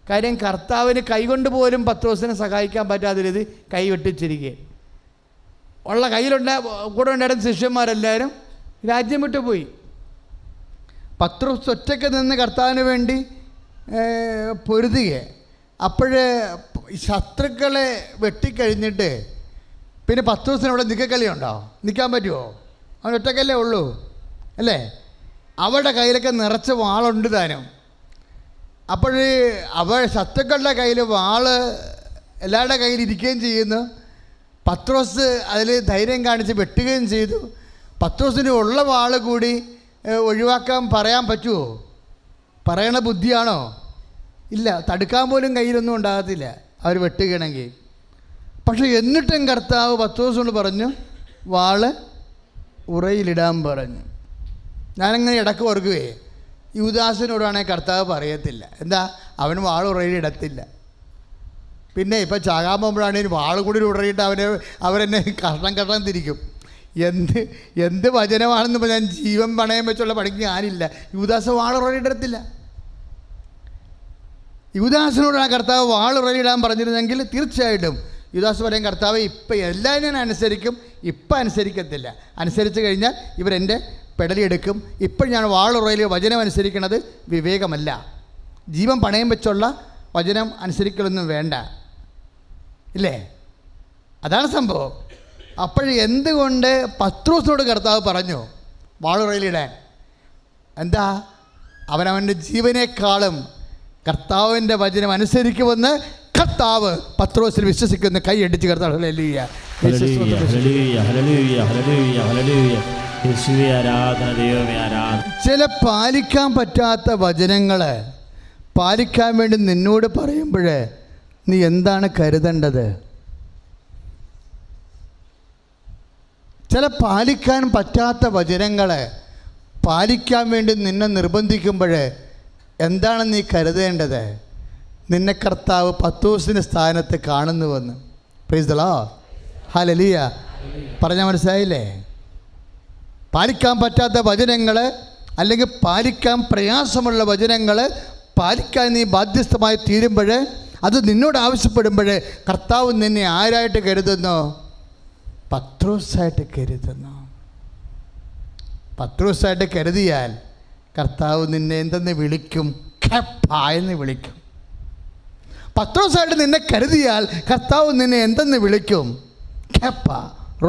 കാര്യം കർത്താവിന് കൈകൊണ്ട് പോലും പത്രോസിനെ സഹായിക്കാൻ പറ്റാത്ത രീതി കൈ വെട്ടിച്ചിരിക്കുക. കൂടെ ഉണ്ടായിരുന്ന ശിഷ്യന്മാരെല്ലാവരും രാജ്യം വിട്ടു പോയി. പത്രോസ് ഒറ്റയ്ക്ക് നിന്ന് കർത്താവിന് വേണ്ടി പൊരുതുക. അപ്പോഴേ ശത്രുക്കളെ വെട്ടിക്കഴിഞ്ഞിട്ട് പിന്നെ പത്രോസിനവിടെ നിൽക്കക്കളിയുണ്ടോ? നിൽക്കാൻ പറ്റുമോ? അവൻ ഒറ്റക്കല്ലേ ഉള്ളൂ അല്ലേ? അവരുടെ കയ്യിലൊക്കെ നിറച്ച് വാളുണ്ട് താനും. അപ്പോൾ ശത്രുക്കളുടെ കയ്യിൽ വാള് എല്ലാവരുടെ കയ്യിൽ ഇരിക്കുകയും ചെയ്യുന്നു. പത്രോസ് അതിൽ ധൈര്യം കാണിച്ച് വെട്ടുകയും ചെയ്തു. പത്രോസിന് ഉള്ള വാള് കൂടി ഒഴിവാക്കാൻ പറയാൻ പറ്റുമോ? പറയണ ബുദ്ധിയാണോ? ഇല്ല. തടുക്കാൻ പോലും കയ്യിലൊന്നും ഉണ്ടാകത്തില്ല അവർ വെട്ടുകയാണെങ്കിൽ. പക്ഷെ എന്നിട്ടും കർത്താവ് പത്രോസിനോട് പറഞ്ഞു, വാള് ഉറയിലിടാൻ പറഞ്ഞു. ഞാനങ്ങനെ ഇടക്ക് ഓർക്കുകയെ, യൂദാസിനോടാണെങ്കിൽ കർത്താവ് പറയത്തില്ല. എന്താ? അവൻ വാൾ ഉറയിലിടത്തില്ല. പിന്നെ ഇപ്പം ചാകാൻ പോകുമ്പോഴാണെങ്കിൽ വാൾ കൂടി ഉടറിയിട്ട് അവരെന്നെ കഷ്ണം തിരിക്കും. എന്ത് വചനമാണെന്ന് ഞാൻ ജീവൻ പണയം വെച്ചുള്ള പണിക്ക് ഞാനില്ല. യൂദാസ് വാൾ ഉറയിലിടത്തില്ല. യൂദാസിനോടാണ് കർത്താവ് വാൾ ഉറയിലിടാൻ പറഞ്ഞിരുന്നെങ്കിൽ തീർച്ചയായിട്ടും യൂദാസ് പറയും, കർത്താവ് ഇപ്പം എല്ലാം ഞാൻ അനുസരിക്കും, ഇപ്പം അനുസരിക്കത്തില്ല. അനുസരിച്ച് കഴിഞ്ഞാൽ ഇവരെൻ്റെ പെടലിയെടുക്കും. ഇപ്പോൾ ഞാൻ വാളുറയിൽ വചനം അനുസരിക്കുന്നത് വിവേകമല്ല. ജീവൻ പണയം വെച്ചുള്ള വചനം അനുസരിക്കലൊന്നും വേണ്ട, ഇല്ലേ? അതാണ് സംഭവം. എന്തുകൊണ്ട് പത്രോസിനോട് കർത്താവ് പറഞ്ഞു വാളുറയിലിടാൻ? എന്താ? അവനവൻ്റെ ജീവനേക്കാളും കർത്താവിൻ്റെ വചനം അനുസരിക്കുമെന്ന് കർത്താവ് പത്രോസിൽ വിശ്വസിക്കുന്ന കൈയടിച്ച് കർത്താവ് ഹല്ലേലൂയ. ചില പാലിക്കാൻ പറ്റാത്ത വചനങ്ങൾ പാലിക്കാൻ വേണ്ടി നിന്നോട് പറയുമ്പോൾ നീ എന്താണ് കരുതേണ്ടത്? ചില പാലിക്കാൻ പറ്റാത്ത വചനങ്ങൾ പാലിക്കാൻ വേണ്ടി നിന്നെ നിർബന്ധിക്കുമ്പോൾ എന്താണ് നീ കരുതേണ്ടത്? നിന്നെ കർത്താവ് പത്രോസിൻ്റെ സ്ഥാനത്ത് കാണുന്നുവെന്ന്. Praise the Lord. ഹല്ലേലൂയ. പറഞ്ഞാൽ മനസ്സിലായില്ലേ? പാലിക്കാൻ പറ്റാത്ത വചനങ്ങൾ അല്ലെങ്കിൽ പാലിക്കാൻ പ്രയാസമുള്ള വചനങ്ങൾ പാലിക്കാൻ നീ ബാധ്യസ്ഥമായി തീരുമ്പോൾ, അത് നിന്നോട് ആവശ്യപ്പെടുമ്പോൾ കർത്താവ് നിന്നെ ആരായിട്ട് കരുതുന്നു? പത്രോസായിട്ട് കരുതുന്നു. പത്രോസായിട്ട് കരുതിയാൽ കർത്താവ് നിന്നെ എന്തെന്ന് വിളിക്കും? ഖെഫാ എന്ന് വിളിക്കും. പത്രോസായിട്ട് നിന്നെ കരുതിയാൽ കർത്താവ് നിന്നെ എന്തെന്ന് വിളിക്കും? ഖെഫാ,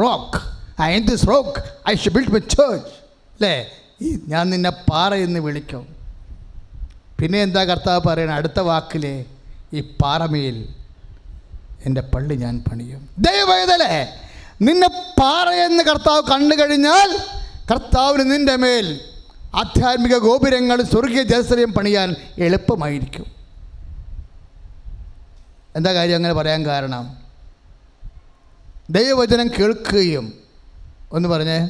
rock. I am this rock, I should build my church. അല്ലേ? ഞാൻ നിന്നെ പാറ എന്ന് വിളിക്കും. പിന്നെ എന്താ കർത്താവ് പറയണം അടുത്ത വാക്കിലെ? ഈ പാറമേൽ എൻ്റെ പള്ളി ഞാൻ പണിയും. ദൈവവേദലേ, നിന്നെ പാറയെന്ന് കർത്താവ് കണ്ടു കഴിഞ്ഞാൽ കർത്താവിന് നിൻ്റെ മേൽ ആധ്യാത്മിക ഗോപുരങ്ങൾ സ്വർഗീയ ജലസരം പണിയാൻ എളുപ്പമായിരിക്കും. എന്താ കാര്യം അങ്ങനെ പറയാൻ കാരണം? ദൈവവചനം കേൾക്കുകയും, ഒന്ന് പറഞ്ഞേ,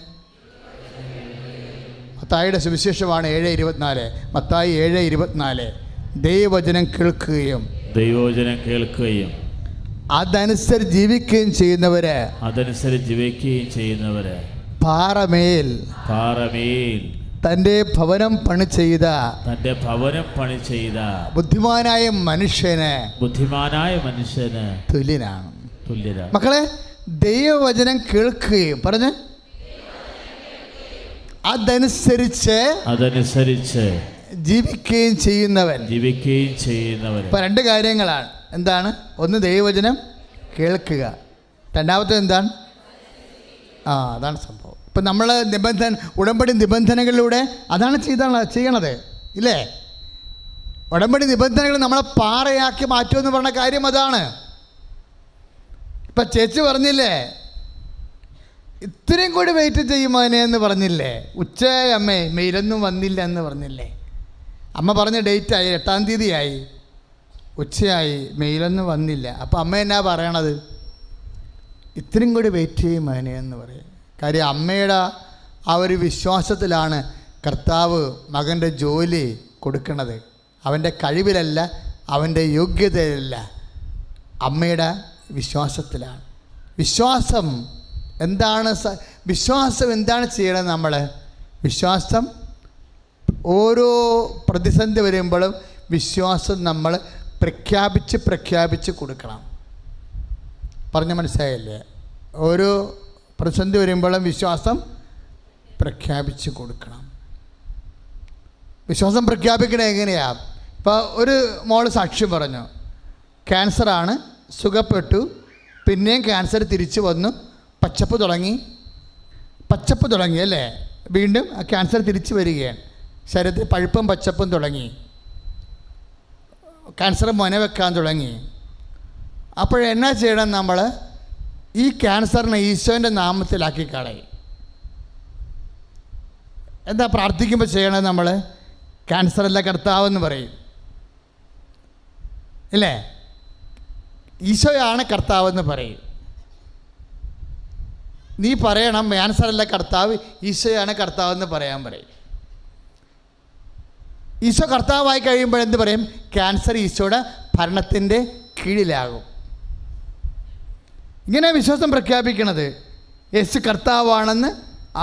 മത്തായിയുടെ സുവിശേഷമാണ് 7:24. മത്തായി 7:24. ദൈവവചനം കേൾക്കുകയും അതനുസരിച്ച് ജീവിക്കുകയും ചെയ്യുന്നവര് പാറമേൽ തൻ്റെ ഭവനം പണി ചെയ്ത ബുദ്ധിമാനായ മനുഷ്യന് തുല്യനാണ്. മക്കളെ, ദൈവവചനം കേൾക്കുകയും പറഞ്ഞ് അതനുസരിച്ച് ജീവിക്കുകയും ചെയ്യുന്നവൻ. ഇപ്പം രണ്ട് കാര്യങ്ങളാണ്. എന്താണ്? ഒന്ന് ദൈവവചനം കേൾക്കുക, രണ്ടാമത്തെ എന്താണ്? അതാണ് സംഭവം. ഇപ്പം നമ്മൾ ഉടമ്പടി നിബന്ധനകളിലൂടെ അതാണ് ചെയ്യണത്, ഇല്ലേ? ഉടമ്പടി നിബന്ധനകൾ നമ്മളെ പാറയാക്കി മാറ്റുമെന്ന് പറഞ്ഞ കാര്യം അതാണ്. ഇപ്പം ചേച്ചി പറഞ്ഞില്ലേ, ഇത്രയും കൂടി വെയിറ്റ് ചെയ്യുമോനെ എന്ന് പറഞ്ഞില്ലേ? ഉച്ചയായി അമ്മേ, മെയിലൊന്നും വന്നില്ല എന്ന് പറഞ്ഞില്ലേ? അമ്മ പറഞ്ഞ ഡേറ്റായി 8-ാം തീയതിയായി, ഉച്ചയായി, മെയിലൊന്നും വന്നില്ല. അപ്പോൾ അമ്മ എന്നാ പറയണത്? ഇത്രയും കൂടി വെയിറ്റ് ചെയ്യും മോനെ എന്ന് പറയും. കാര്യം അമ്മയുടെ ആ ഒരു വിശ്വാസത്തിലാണ് കർത്താവ് മകൻ്റെ ജോലി കൊടുക്കുന്നത്. അവൻ്റെ കഴിവിലല്ല, അവൻ്റെ യോഗ്യതയിലല്ല, അമ്മയുടെ വിശ്വാസത്തിലാണ്. വിശ്വാസം എന്താണ് ചെയ്യണത്? നമ്മൾ വിശ്വാസം ഓരോ പ്രതിസന്ധി വരുമ്പോഴും വിശ്വാസം നമ്മൾ പ്രഖ്യാപിച്ച് കൊടുക്കണം. പറഞ്ഞ മനസ്സിലായല്ലേ? ഓരോ പ്രതിസന്ധി വരുമ്പോഴും വിശ്വാസം പ്രഖ്യാപിച്ച് കൊടുക്കണം. വിശ്വാസം പ്രഖ്യാപിക്കണത് എങ്ങനെയാണ്? ഇപ്പോൾ ഒരു മോള് സാക്ഷ്യം പറഞ്ഞു, ക്യാൻസറാണ്, സുഖപ്പെട്ടു, പിന്നെയും ക്യാൻസർ തിരിച്ചു വന്നു, പച്ചപ്പ് തുടങ്ങി അല്ലേ, വീണ്ടും ആ ക്യാൻസർ തിരിച്ചു വരികയാണ്, ശരീരത്തിൽ പഴുപ്പും പച്ചപ്പും തുടങ്ങി, ക്യാൻസർ മുന വെക്കാൻ തുടങ്ങി. അപ്പോഴെന്നാ ചെയ്യണം? നമ്മൾ ഈ ക്യാൻസറിനെ ഈശോൻ്റെ നാമത്തിലാക്കി കളയും. എന്താ പ്രാർത്ഥിക്കുമ്പോൾ ചെയ്യണത്? നമ്മൾ ക്യാൻസറല്ല കർത്താവെന്ന് പറയും, ഇല്ലേ? ഈശോയാണ് കർത്താവെന്ന് പറയും. നീ പറയണം, ക്യാൻസറല്ല കർത്താവ്, ഈശോയാണ് കർത്താവെന്ന് പറയാൻ പറയും. ഈശോ കർത്താവായി കഴിയുമ്പോൾ എന്ത് പറയും? ക്യാൻസർ ഈശോയുടെ ഭരണത്തിൻ്റെ കീഴിലാകും. ഇങ്ങനെ വിശ്വാസം പ്രഖ്യാപിക്കണത്. യേശു കർത്താവാണെന്ന്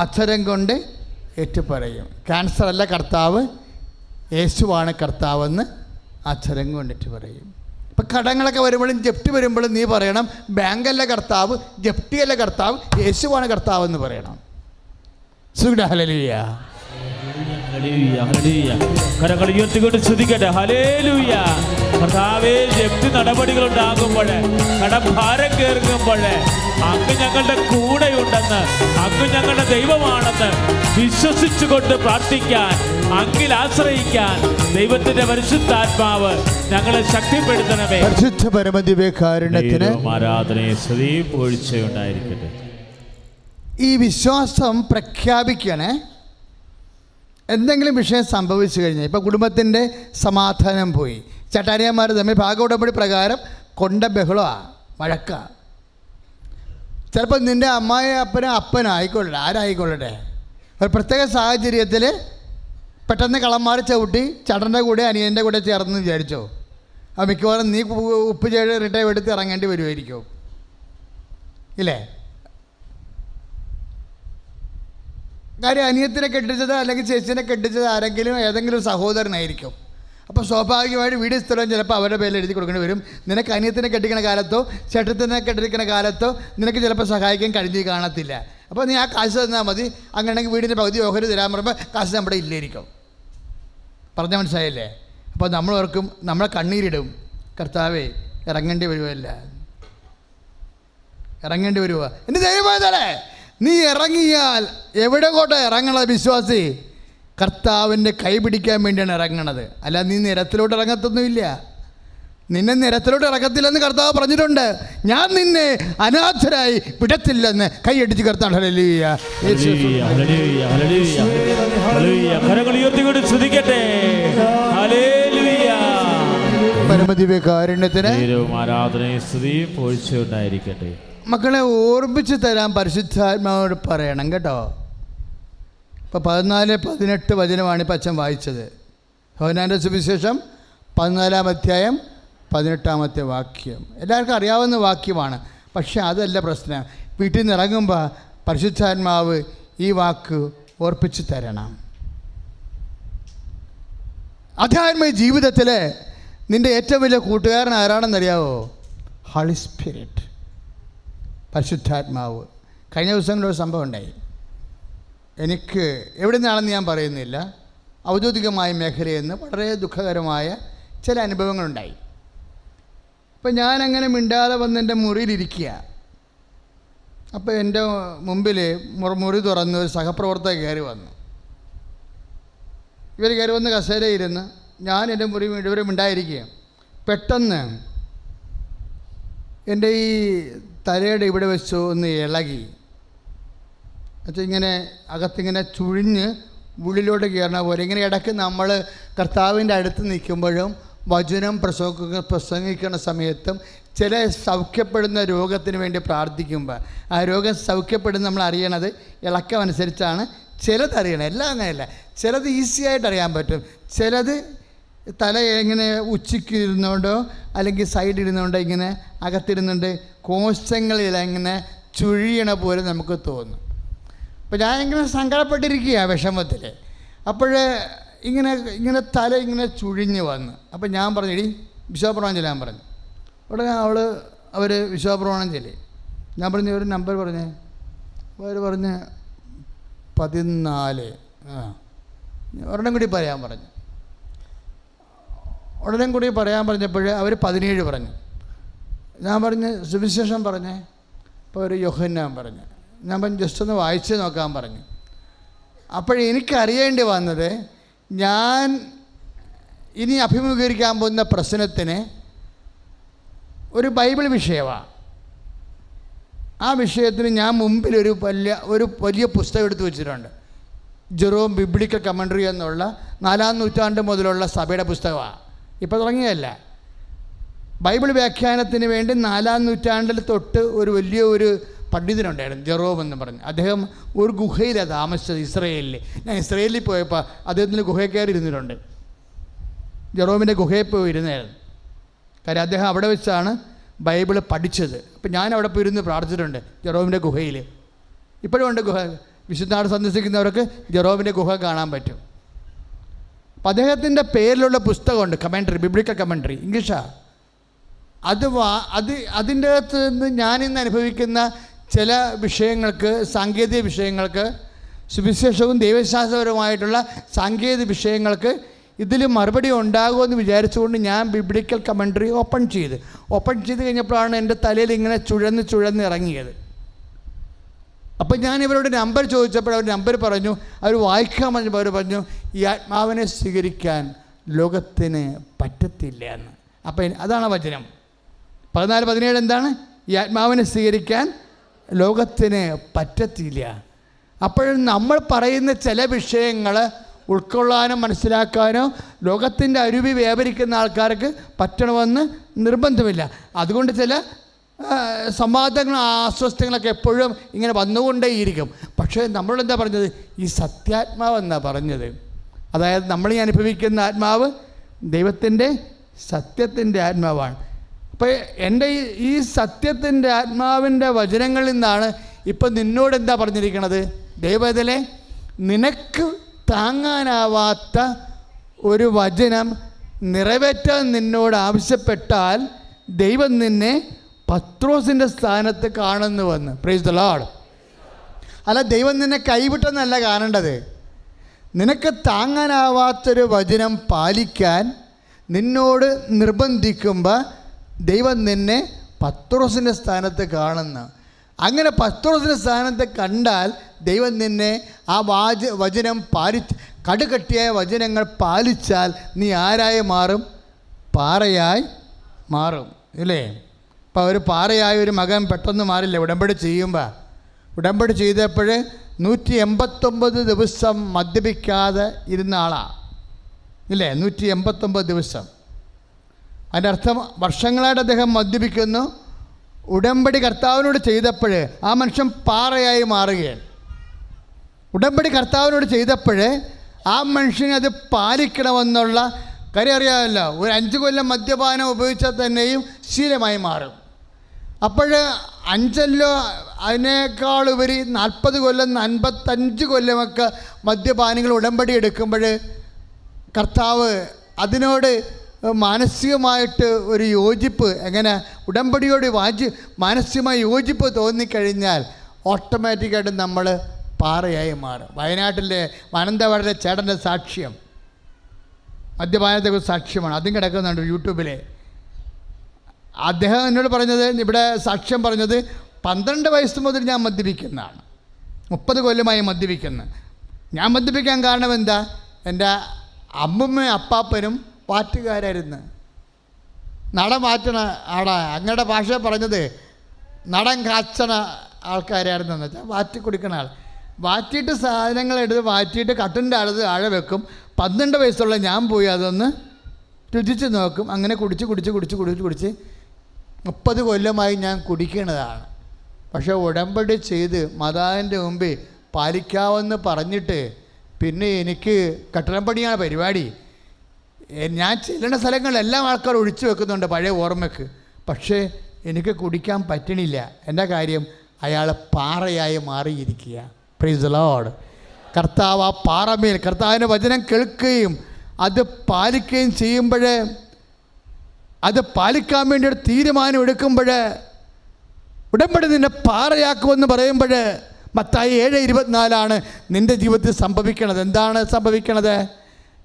അധരം കൊണ്ട് ഏറ്റുപറയും. ക്യാൻസറല്ല കർത്താവ്, യേശുവാണ് കർത്താവെന്ന് അധരം കൊണ്ടിട്ട് പറയും. ഇപ്പം കടങ്ങളൊക്കെ വരുമ്പോഴും ജപ്തി വരുമ്പോഴും നീ പറയണം, ബാങ്കല്ല കർത്താവ്, ജപ്തിയല്ല കർത്താവ്, യേശുവാണ് കർത്താവെന്ന് പറയണം. ഹല്ലേലൂയ. കരങ്ങൾ ഉയർത്തിക്കൊണ്ട് സ്തുതിക്കട്ടെ. ഹല്ലേലൂയ. കർത്താവേ, ജപ്തി നടപടികൾ ഉണ്ടാകുമ്പോൾ, കടഭാരം കേറുമ്പോൾ അങ്ങ് ഞങ്ങളുടെ കൂടെയുണ്ടെന്ന്, അങ്ങ് ഞങ്ങളുടെ ദൈവമാണെന്ന് വിശ്വസിച്ചുകൊണ്ട് പ്രാർത്ഥിക്കാൻ, അങ്ങിൽ ആശ്രയിക്കാൻ ദൈവത്തിന്റെ പരിശുദ്ധാത്മാവ് ഞങ്ങളെ ശക്തിപ്പെടുത്തണമേ. പരിശുദ്ധ പരമദിവ്യകാരുണ്യത്തിന് ആരാധനയും സ്തുതിയും പുകഴ്ചയുണ്ടായിരിക്കട്ടെ. ഈ വിശ്വാസം പ്രഖ്യാപിക്കണേ. എന്തെങ്കിലും വിഷയം സംഭവിച്ചു കഴിഞ്ഞാൽ, ഇപ്പോൾ കുടുംബത്തിൻ്റെ സമാധാനം പോയി, ചട്ടാരിയന്മാർ തമ്മിൽ ഭാഗോടമ്പടി പ്രകാരം കൊണ്ട ബഹളമാണ്, വഴക്കാണ്. ചിലപ്പോൾ നിൻ്റെ അമ്മായി അപ്പനായിക്കൊള്ളട്ടെ, ആരായിക്കൊള്ളട്ടെ, ഒരു പ്രത്യേക സാഹചര്യത്തിൽ പെട്ടെന്ന് കള്ളന്മാർ ചവിട്ടി ചടൻ്റെ കൂടെ അനിയൻ്റെ കൂടെ ചേർന്ന് വിചാരിച്ചോ, അത് മിക്കവാറും നീ ഉപ്പ് ചേഴ് റിട്ടയർ എടുത്ത് ഇറങ്ങേണ്ടി വരുമായിരിക്കും, ഇല്ലേ? കാര്യം അനിയത്തിനെ കെട്ടിച്ചത് അല്ലെങ്കിൽ ചേച്ചിനെ കെട്ടിച്ചത് ആരെങ്കിലും ഏതെങ്കിലും സഹോദരനായിരിക്കും. അപ്പോൾ സ്വാഭാവികമായിട്ട് വീട് സ്ഥലം ചിലപ്പോൾ അവരുടെ പേരിൽ എഴുതി കൊടുക്കേണ്ടി വരും. നിനക്ക് അനിയത്തിനെ കെട്ടിക്കുന്ന കാലത്തോ ചേട്ടത്തിനെ കെട്ടിക്കുന്ന കാലത്തോ നിനക്ക് ചിലപ്പോൾ സഹായിക്കാൻ കഴിഞ്ഞ് കാണത്തില്ല. അപ്പോൾ നീ ആ കാശ് തന്നാൽ മതി, അങ്ങനെയാണെങ്കിൽ വീടിൻ്റെ പകുതി ഓഹരി തരാൻ പറയുമ്പോൾ കാശ് നമ്മുടെ ഇല്ലായിരിക്കും. പറഞ്ഞാൽ മനസ്സിലായില്ലേ? അപ്പോൾ നമ്മൾ ഓർക്കും, നമ്മളെ കണ്ണീരിടും, കർത്താവേ ഇറങ്ങേണ്ടി വരുമല്ല, ഇറങ്ങേണ്ടി വരുക. എൻ്റെ ദൈവമേ, നീ ഇറങ്ങിയാൽ എവിടെ കോട്ടെ ഇറങ്ങണത്? വിശ്വാസി കർത്താവിൻ്റെ കൈ പിടിക്കാൻ വേണ്ടിയാണ് ഇറങ്ങണത്, അല്ല നീ നിരത്തിലോട്ട് ഇറങ്ങത്തൊന്നുമില്ല. നിന്നെ നിരത്തിലോട്ട് ഇറക്കത്തില്ലെന്ന് കർത്താവ് പറഞ്ഞിട്ടുണ്ട്. ഞാൻ നിന്നെ അനാഥരായി വിടത്തില്ലെന്ന് കൈയടിച്ച് കർത്താവ്. ഹല്ലേലൂയ. പരമദിവ്യകാരുണ്യത്തിന് ആരാധനയും സ്തുതിയും പുകഴ്ചയുണ്ടായിരിക്കട്ടെ. മക്കളെ ഓർമ്മിച്ച് തരാൻ പരിശുദ്ധാത്മാവോട് പറയണം കേട്ടോ. ഇപ്പോൾ 14-18 വചനമാണ് ഇപ്പം അച്ഛൻ വായിച്ചത്. യോഹന്നാൻ്റെ സുവിശേഷം 14-ാം അധ്യായം 18-ാമത്തെ വാക്യം എല്ലാവർക്കും അറിയാവുന്ന വാക്യമാണ്. പക്ഷേ അതല്ല പ്രശ്നം. വീട്ടിൽ നിന്ന് ഇറങ്ങുമ്പോൾ പരിശുദ്ധാത്മാവ് ഈ വാക്ക് ഓർപ്പിച്ച് തരണം. ആധ്യാത്മിക ജീവിതത്തിൽ നിൻ്റെ ഏറ്റവും വലിയ കൂട്ടുകാരൻ ആരാണെന്നറിയാവോ? ഹോളി സ്പിരിറ്റ്, പരിശുദ്ധാത്മാവ്. കഴിഞ്ഞ ദിവസങ്ങളിലൊരു സംഭവം ഉണ്ടായി. എനിക്ക് എവിടെ നിന്നാണെന്ന് ഞാൻ പറയുന്നില്ല, ഔദ്യോഗികമായ മേഖലയിൽ നിന്ന് വളരെ ദുഃഖകരമായ ചില അനുഭവങ്ങളുണ്ടായി. അപ്പം ഞാനങ്ങനെ മിണ്ടാതെ വന്ന് എൻ്റെ മുറിയിലിരിക്കുക. അപ്പോൾ എൻ്റെ മുമ്പിൽ മുറി തുറന്ന് ഒരു സഹപ്രവർത്തക കയറി വന്നു. ഇവർ കയറി വന്ന് കസേരയിരുന്ന് ഞാൻ എൻ്റെ മുറി ഇവരെ മിണ്ടായിരിക്കുക. പെട്ടെന്ന് എൻ്റെ ഈ തലയുടെ ഇവിടെ വെച്ച് ഒന്ന് ഇളകി. എന്നുവെച്ചാൽ ഇങ്ങനെ അകത്തിങ്ങനെ ചുഴിഞ്ഞ് ഉള്ളിലോട്ട് കയറണ പോലെ. ഇങ്ങനെ ഇടയ്ക്ക് നമ്മൾ കർത്താവിൻ്റെ അടുത്ത് നിൽക്കുമ്പോഴും വചനം പ്രസംഗിക്കുന്ന സമയത്തും ചില സൗഖ്യപ്പെടുന്ന രോഗത്തിന് വേണ്ടി പ്രാർത്ഥിക്കുമ്പോൾ ആ രോഗം സൗഖ്യപ്പെടുന്ന നമ്മൾ അറിയണത് ഇളക്കം അനുസരിച്ചാണ്. ചിലതറിയണം, എല്ലാം അങ്ങനെയല്ല. ചിലത് ഈസിയായിട്ട് അറിയാൻ പറ്റും, ചിലത് തല ഇങ്ങനെ ഉച്ചയ്ക്ക് ഇരുന്നുകൊണ്ടോ അല്ലെങ്കിൽ സൈഡിരുന്നുകൊണ്ടോ ഇങ്ങനെ അകത്തിരുന്നുകൊണ്ട് കോശങ്ങളിൽ ഇങ്ങനെ ചുഴിയണ പോലെ നമുക്ക് തോന്നും. അപ്പോൾ ഞാൻ ഇങ്ങനെ സങ്കടപ്പെട്ടിരിക്കുക വിഷമത്തിൽ. അപ്പോൾ ഇങ്ങനെ തല ഇങ്ങനെ ചുഴിഞ്ഞ് വന്ന്. അപ്പോൾ ഞാൻ പറഞ്ഞു, എടി വിശ്വാസപ്രമാണം ചൊല്ലാൻ പറഞ്ഞു. ഉടനെ അവർ വിശ്വാസപ്രമാണം ചൊല്ലി. ഞാൻ പറഞ്ഞു ഒരു നമ്പർ പറഞ്ഞേ. അവർ പറഞ്ഞ് 14. ഒരെണ്ണം കൂടി പറയാൻ പറഞ്ഞു. ഉടനെ കൂടി പറയാൻ പറഞ്ഞപ്പോൾ അവർ 17 പറഞ്ഞു. ഞാൻ പറഞ്ഞ് സുവിശേഷം പറഞ്ഞേ. അപ്പോൾ ഒരു യോഹന്നാൻ പറഞ്ഞു. ഞാൻ പറഞ്ഞു ജസ്റ്റ് ഒന്ന് വായിച്ച് നോക്കാൻ പറഞ്ഞു. അപ്പോഴെനിക്കറിയേണ്ടി വന്നത്, ഞാൻ ഇനി അഭിമുഖീകരിക്കാൻ പോകുന്ന പ്രശ്നത്തിന് ഒരു ബൈബിൾ വിഷയമാണ്. ആ വിഷയത്തിന് ഞാൻ മുമ്പിൽ ഒരു വലിയ പുസ്തകം എടുത്ത് വെച്ചിട്ടുണ്ട്. ജെറോം ബിബ്ലിക്കൽ കമൻട്രി എന്നുള്ള 4-ാം നൂറ്റാണ്ട് മുതലുള്ള സഭയുടെ പുസ്തകമാണ്. ഇപ്പോൾ തുടങ്ങിയതല്ല. ബൈബിൾ വ്യാഖ്യാനത്തിന് വേണ്ടി 4-ാം നൂറ്റാണ്ടിൽ തൊട്ട് ഒരു പണ്ഡിതനുണ്ടായിരുന്നു, ജെറോം എന്ന് പറഞ്ഞു. അദ്ദേഹം ഒരു ഗുഹയിലാണ് താമസിച്ചത്, ഇസ്രയേലിൽ. ഞാൻ ഇസ്രയേലിൽ പോയപ്പോൾ അദ്ദേഹത്തിൻ്റെ ഗുഹയിൽ കയറി ഇരുന്നിട്ടുണ്ട്. ജെറോമിൻ്റെ ഗുഹയിൽ പോയി ഇരുന്നായിരുന്നു. കാര്യം അദ്ദേഹം അവിടെ വെച്ചാണ് ബൈബിൾ പഠിച്ചത്. അപ്പം ഞാൻ അവിടെ പോയി ഇരുന്ന് പ്രാർത്ഥിച്ചിട്ടുണ്ട് ജെറോമിൻ്റെ ഗുഹയിൽ. ഇപ്പോഴും ഉണ്ട് ഗുഹ. വിശുദ്ധനാട് സന്ദർശിക്കുന്നവർക്ക് ജെറോമിൻ്റെ ഗുഹ കാണാൻ പറ്റും. അപ്പം അദ്ദേഹത്തിൻ്റെ പേരിലുള്ള പുസ്തകമുണ്ട്, കമൻട്രി, ബിബ്ലിക്കൽ കമൻട്രി, ഇംഗ്ലീഷാണ്. അതിൻ്റെ അകത്ത് നിന്ന് ഞാനിന്ന് അനുഭവിക്കുന്ന ചില വിഷയങ്ങൾക്ക്, സാങ്കേതിക വിഷയങ്ങൾക്ക്, സുവിശേഷവും ദൈവശാസ്ത്രപരമായിട്ടുള്ള സാങ്കേതിക വിഷയങ്ങൾക്ക് ഇതിൽ മറുപടി ഉണ്ടാകുമെന്ന് വിചാരിച്ചുകൊണ്ട് ഞാൻ ബിബ്ലിക്കൽ കമൻട്രി ഓപ്പൺ ചെയ്ത് കഴിഞ്ഞപ്പോഴാണ് എൻ്റെ തലയിൽ ഇങ്ങനെ ചുഴന്ന് ഇറങ്ങിയത്. അപ്പം ഞാൻ ഇവരോട് നമ്പർ ചോദിച്ചപ്പോൾ അവർ നമ്പർ പറഞ്ഞു. അവർ വായിക്കാൻ പറഞ്ഞപ്പോൾ അവർ പറഞ്ഞു, ഈ ആത്മാവിനെ സ്വീകരിക്കാൻ ലോകത്തിന് പറ്റത്തില്ല എന്ന്. അപ്പം അതാണ് വചനം. 14-17 എന്താണ്? ഈ ആത്മാവിനെ സ്വീകരിക്കാൻ ലോകത്തിന് പറ്റത്തില്ല. അപ്പോഴും നമ്മൾ പറയുന്ന ചില വിഷയങ്ങൾ ഉൾക്കൊള്ളാനോ മനസ്സിലാക്കാനോ ലോകത്തിൻ്റെ അരുവി വ്യാപരിക്കുന്ന ആൾക്കാർക്ക് പറ്റണമെന്ന് നിർബന്ധമില്ല. അതുകൊണ്ട് ചില സമാധാനങ്ങളും അസ്വസ്ഥങ്ങളൊക്കെ എപ്പോഴും ഇങ്ങനെ വന്നുകൊണ്ടേയിരിക്കും. പക്ഷേ നമ്മളെന്താ പറഞ്ഞത്? ഈ സത്യാത്മാവെന്നാണ് പറഞ്ഞത്. അതായത് നമ്മൾ ഈ അനുഭവിക്കുന്ന ആത്മാവ് ദൈവത്തിൻ്റെ സത്യത്തിൻ്റെ ആത്മാവാണ്. അപ്പോൾ എൻ്റെ ഈ സത്യത്തിൻ്റെ ആത്മാവിൻ്റെ വചനങ്ങളിൽ നിന്നാണ് ഇപ്പം നിന്നോട് എന്താ പറഞ്ഞിരിക്കണത്? ദൈവത്തിലെ നിനക്ക് താങ്ങാനാവാത്ത ഒരു വചനം നിറവേറ്റാൻ നിന്നോട് ആവശ്യപ്പെട്ടാൽ ദൈവം നിന്നെ പത്രോസിൻ്റെ സ്ഥാനത്ത് കാണുന്നുവെന്ന്. Praise the Lord. അല്ല, ദൈവം നിന്നെ കൈവിട്ടെന്നല്ല കാണേണ്ടത്. നിനക്ക് താങ്ങാനാവാത്തൊരു വചനം പാലിക്കാൻ നിന്നോട് നിർബന്ധിക്കുമ്പോൾ ദൈവം നിന്നെ പത്രോസിൻ്റെ സ്ഥാനത്ത് കാണുന്നു. അങ്ങനെ പത്രോസിൻ്റെ സ്ഥാനത്ത് കണ്ടാൽ ദൈവം നിന്നെ ആ വചനം കടുകട്ടിയായ വചനങ്ങൾ പാലിച്ചാൽ നീ ആരായി മാറും? പാറയായി മാറും, ഇല്ലേ? ഇപ്പോൾ ഒരു പാറയായ ഒരു മകൻ പെട്ടെന്ന് മാറില്ല. ഉടമ്പടി ചെയ്യുമ്പോൾ, ഉടമ്പടി ചെയ്തപ്പോൾ 189 ദിവസം മദ്യപിക്കാതെ ഇരുന്ന ആളാണ്, ഇല്ലേ? 189 ദിവസം. അതിൻ്റെ അർത്ഥം വർഷങ്ങളായിട്ട് അദ്ദേഹം മദ്യപിക്കുന്നു. ഉടമ്പടി കർത്താവിനോട് ചെയ്തപ്പോൾ ആ മനുഷ്യൻ പാറയായി മാറുകയാണ്. ഉടമ്പടി കർത്താവിനോട് ചെയ്തപ്പോൾ ആ മനുഷ്യന് അത് പാലിക്കണമെന്നുള്ള കാര്യം അറിയാമല്ലോ. ഒരു 5 കൊല്ലം മദ്യപാനം ഉപയോഗിച്ചാൽ തന്നെയും ശീലമായി മാറും. അപ്പോൾ 5 അതിനേക്കാളുപരി 40 കൊല്ലം 55 കൊല്ലമൊക്കെ മദ്യപാനികൾ ഉടമ്പടി എടുക്കുമ്പോൾ കർത്താവ് അതിനോട് മാനസികമായിട്ട് ഒരു യോജിപ്പ്, എങ്ങനെ ഉടമ്പടിയോട് മാനസികമായ യോജിപ്പ് തോന്നിക്കഴിഞ്ഞാൽ ഓട്ടോമാറ്റിക്കായിട്ട് നമ്മൾ പാറയായി മാറും. വയനാട്ടിലെ മാനന്തവാടിലെ ചേട്ടൻ്റെ സാക്ഷ്യം മദ്യപാനത്തെക്കുറിച്ച് സാക്ഷ്യമാണ്. അതും കിടക്കുന്നുണ്ട് യൂട്യൂബിൽ. അദ്ദേഹം എന്നോട് പറഞ്ഞത്, ഇവിടെ സാക്ഷ്യം പറഞ്ഞത്, 12 വയസ്സ് മുതൽ ഞാൻ മദ്യപിക്കുന്നതാണ്, 30 കൊല്ലമായി മദ്യപിക്കുന്നു. ഞാൻ മദ്യപിക്കാൻ കാരണം എന്താ? എൻ്റെ അമ്മമ്മയും അപ്പാപ്പനും പാറ്റുകാരായിരുന്നു. നടൻ മാറ്റണ ആടാ, അങ്ങയുടെ ഭാഷ പറഞ്ഞത് നടൻ കാച്ചണ ആൾക്കാരായിരുന്നു എന്ന് വെച്ചാൽ വാറ്റി കുടിക്കണ ആൾ. വാറ്റിയിട്ട് സാധനങ്ങളെടുത്ത് വാറ്റിയിട്ട് കട്ടിൻ്റെ അടുത്ത് ആഴെ വെക്കും. 12 വയസ്സുള്ള ഞാൻ പോയി അതൊന്ന് രുചിച്ച് നോക്കും. അങ്ങനെ കുടിച്ച് 30 കൊല്ലമായി ഞാൻ കുടിക്കുന്നതാണ്. പക്ഷേ ഉടമ്പടി ചെയ്ത് മാതാവിൻ്റെ മുമ്പിൽ പാലിക്കാമെന്ന് പറഞ്ഞിട്ട് പിന്നെ എനിക്ക് കെട്ടിടം പണിയാണ് പരിപാടി. ഞാൻ ചെല്ലുന്ന സ്ഥലങ്ങളിലെല്ലാം ആൾക്കാർ ഒഴിച്ചു വെക്കുന്നുണ്ട് പഴയ ഓർമ്മയ്ക്ക്. പക്ഷേ എനിക്ക് കുടിക്കാൻ പറ്റണില്ല. എൻ്റെ കാര്യം അയാൾ പാറയായി മാറിയിരിക്കുക. Praise the Lord. കർത്താവ് ആ പാറമേൽ കർത്താവിൻ്റെ വചനം കേൾക്കുകയും അത് പാലിക്കുകയും ചെയ്യുമ്പോൾ, അത് പാലിക്കാൻ വേണ്ടി ഒരു തീരുമാനം എടുക്കുമ്പോൾ, ഉടമ്പടി നിന്നെ പാറയാക്കുമെന്ന് പറയുമ്പോൾ മത്തായി 7:24 നിൻ്റെ ജീവിതത്തിൽ സംഭവിക്കണത്. എന്താണ് സംഭവിക്കണത്?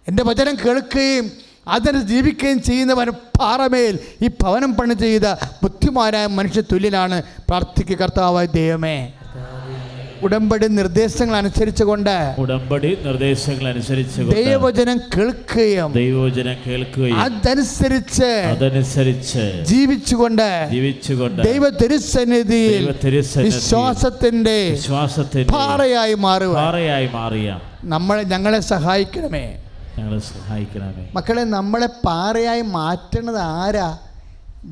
എൻ്റെ വചനം കേൾക്കുകയും അതിന് ജീവിക്കുകയും ചെയ്യുന്നവൻ പാറമേൽ ഈ ഭവനം പണി ചെയ്ത ബുദ്ധിമാനായ മനുഷ്യ തുല്യനാണ്. പ്രാർത്ഥിക്കുക, കർത്താവായ ദൈവമേ, ഉടമ്പടി നിർദ്ദേശങ്ങൾ അനുസരിച്ചുകൊണ്ട് ദൈവവചനം കേൾക്കുകയും അതനുസരിച്ച് ജീവിച്ചുകൊണ്ട് ദൈവ തിരുസന്നിധിയിൽ വിശ്വാസത്തിന്റെ പാറയായി മാറിയ ഞങ്ങളെ സഹായിക്കണമേ. മക്കളെ, നമ്മളെ പാറയായി മാറ്റുന്നത് ആരാ?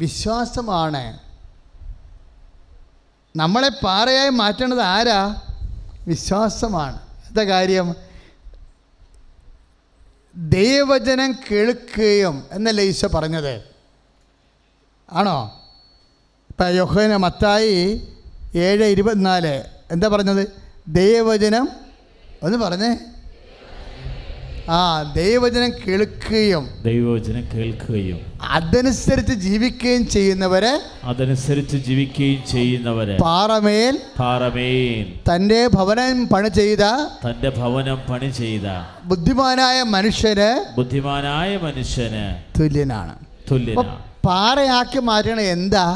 വിശ്വാസമാണ്. നമ്മളെ പാറയായി മാറ്റുന്നത് ആരാ? വിശ്വാസമാണ്. എന്താ കാര്യം? ദൈവവചനം കേൾക്കുകയും എന്നല്ലേ ഈശോ പറഞ്ഞത്? ആണോ? ഇപ്പം യോഹന്ന മത്തായി 7:24 എന്താ പറഞ്ഞത്? ദൈവവചനം ഒന്ന് പറഞ്ഞേ. ദൈവവചനം കേൾക്കുകയും അതനുസരിച്ച് ജീവിക്കുകയും ചെയ്യുന്നവരെ പാറമേൽ തന്റെ ഭവനം പണി ചെയ്ത ബുദ്ധിമാനായ മനുഷ്യന് തുല്യനാണ്. പാറയാക്കി മാറ്റണ എന്താ?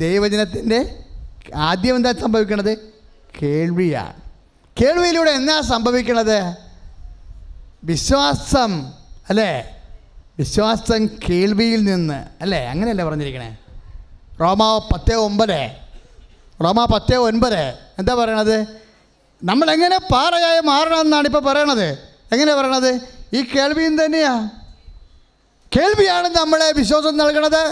ദൈവവചനത്തിന്റെ ആദ്യം എന്താ സംഭവിക്കണത്? കേൾവിയാണ്. കേൾവിയിലൂടെ എന്താ സംഭവിക്കണത്? വിശ്വാസം അല്ലേ? വിശ്വാസം കേൾവിയിൽ നിന്ന് അല്ലേ? അങ്ങനെയല്ലേ പറഞ്ഞിരിക്കണേ? റോമാ 10:9 എന്താ പറയണത്? നമ്മളെങ്ങനെ പാറയായി മാറണമെന്നാണ് ഇപ്പോൾ പറയണത്. എങ്ങനെയാണ് പറയണത്? ഈ കേൾവിയും തന്നെയാ. കേൾവിയാണ് നമ്മളെ വിശ്വാസം നൽകണത്.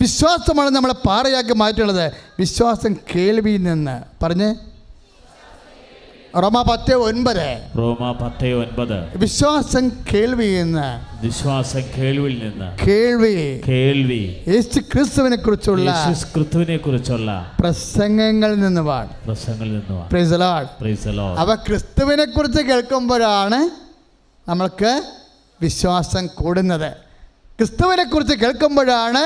വിശ്വാസമാണ് നമ്മളെ പാറയാക്കി മാറ്റുന്നത്. വിശ്വാസം കേൾവിയിൽ നിന്ന് പറഞ്ഞ് റോമാ 10:9 വിശ്വാസം കേൾവിയിൽ നിന്ന് കേൾവി യേശു ക്രിസ്തുവിനെ കുറിച്ചുള്ള പ്രസംഗങ്ങളിൽ നിന്നുമാണ്. Price the Lord. അവ ക്രിസ്തുവിനെ കുറിച്ച് കേൾക്കുമ്പോഴാണ് നമ്മൾക്ക് വിശ്വാസം കൂടുന്നത്. ക്രിസ്തുവിനെ കുറിച്ച് കേൾക്കുമ്പോഴാണ്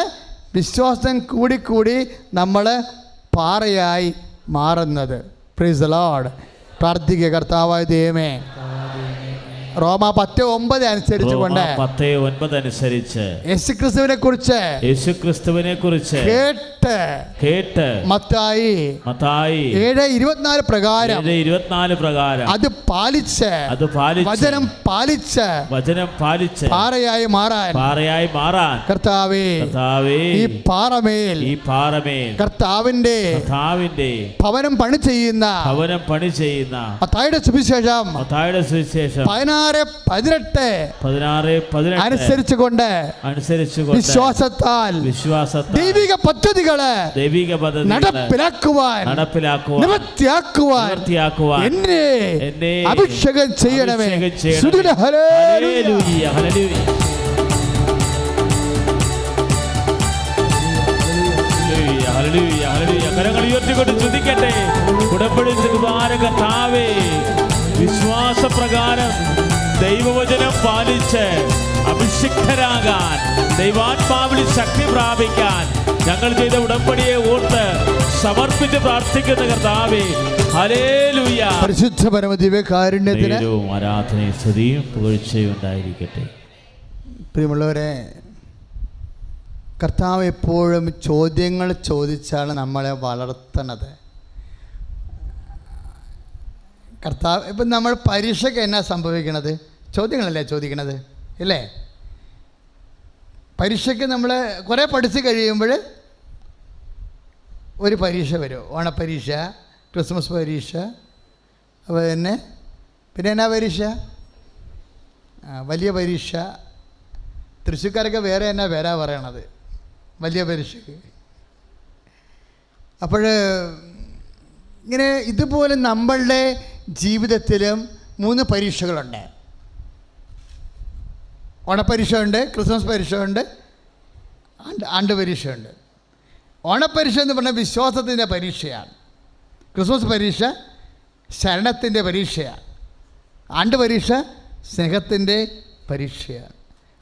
വിശ്വാസം കൂടി നമ്മൾ പാറയായി മാറുന്നത്. Price the Lord. പ്രാർത്ഥിക്കുക, കർത്താവായ ദൈവമേ, റോമാ 10:9 അനുസരിച്ചുകൊണ്ട് യേശുക്രിസ്തുവിനെ കുറിച്ച് കേട്ട് മത്തായി 7:24 പ്രകാരം അത് പാലിച്ച് വചനം പാലിച്ച് പാറയായി മാറാൻ കർത്താവേ, ഈ പാറമേൽ കർത്താവിന്റെ ഭവനം പണി ചെയ്യുന്ന മത്തായിയുടെ സുവിശേഷം 16:18 അനുസരിച്ചുകൊണ്ട് വിശ്വാസത്താൽ ദൈവിക പദ്ധതികളെ നടപ്പിലാക്കുവാൻ നിവൃത്തിയാക്കുവാൻ എന്നെ അഭിഷേകം ചെയ്യണമേ. ഹല്ലേലൂയ. കരങ്ങൾ ഉയർത്തിക്കൊണ്ട് ശ്രദ്ധിക്കട്ടെ. ഉടമ്പടി കർത്താവേ, വിശ്വാസപ്രകാരം ദൈവവചനം പാലിച്ച് അഭിഷിക്തരാകാൻ, ദൈവാത്മാവിൽ ശക്തി പ്രാപിക്കാൻ ഞങ്ങൾ ചെയ്ത ഉടമ്പടിയെ ഓർത്ത് സമർപ്പിച്ച് പ്രാർത്ഥിക്കുന്ന കർത്താവേ, ഹല്ലേലൂയ. പരിശുദ്ധ പരമദിവ്യകാരുണ്യത്തിന് ആരാധനയും സ്തുതിയും പുകഴ്ചയും ഉണ്ടായിരിക്കട്ടെ. പ്രിയമുള്ളവരെ, കർത്താവ് എപ്പോഴും ചോദ്യങ്ങൾ ചോദിച്ചാണ് നമ്മളെ വളർത്തുന്നത്. കർത്താവ് ഇപ്പം നമ്മൾ പരീക്ഷയ്ക്ക് എന്നാ സംഭവിക്കണത്? ചോദ്യങ്ങളല്ലേ ചോദിക്കണത്, ഇല്ലേ? പരീക്ഷയ്ക്ക് നമ്മൾ കുറേ പഠിച്ച് കഴിയുമ്പോൾ ഒരു പരീക്ഷ വരും. ഓണപ്പരീക്ഷ, ക്രിസ്മസ് പരീക്ഷ, അപ്പോൾ പിന്നെ എന്നാ പരീക്ഷ? വലിയ പരീക്ഷ. തൃശ്ശൂർക്കാരൊക്കെ വേറെ എന്നാ പേരാ പറയണത് വലിയ പരീക്ഷയ്ക്ക്. അപ്പോൾ ഇങ്ങനെ ഇതുപോലെ നമ്മളുടെ ജീവിതത്തിലും 3 പരീക്ഷകളുണ്ട്. ഓണപ്പരീക്ഷ ഉണ്ട്, ക്രിസ്മസ് പരീക്ഷ ഉണ്ട്, ആണ്ട് പരീക്ഷയുണ്ട്. ഓണപ്പരീക്ഷ എന്ന് പറഞ്ഞാൽ വിശ്വാസത്തിൻ്റെ പരീക്ഷയാണ്. ക്രിസ്മസ് പരീക്ഷ ശരണത്തിൻ്റെ പരീക്ഷയാണ്. ആണ്ട് പരീക്ഷ സ്നേഹത്തിൻ്റെ പരീക്ഷയാണ്.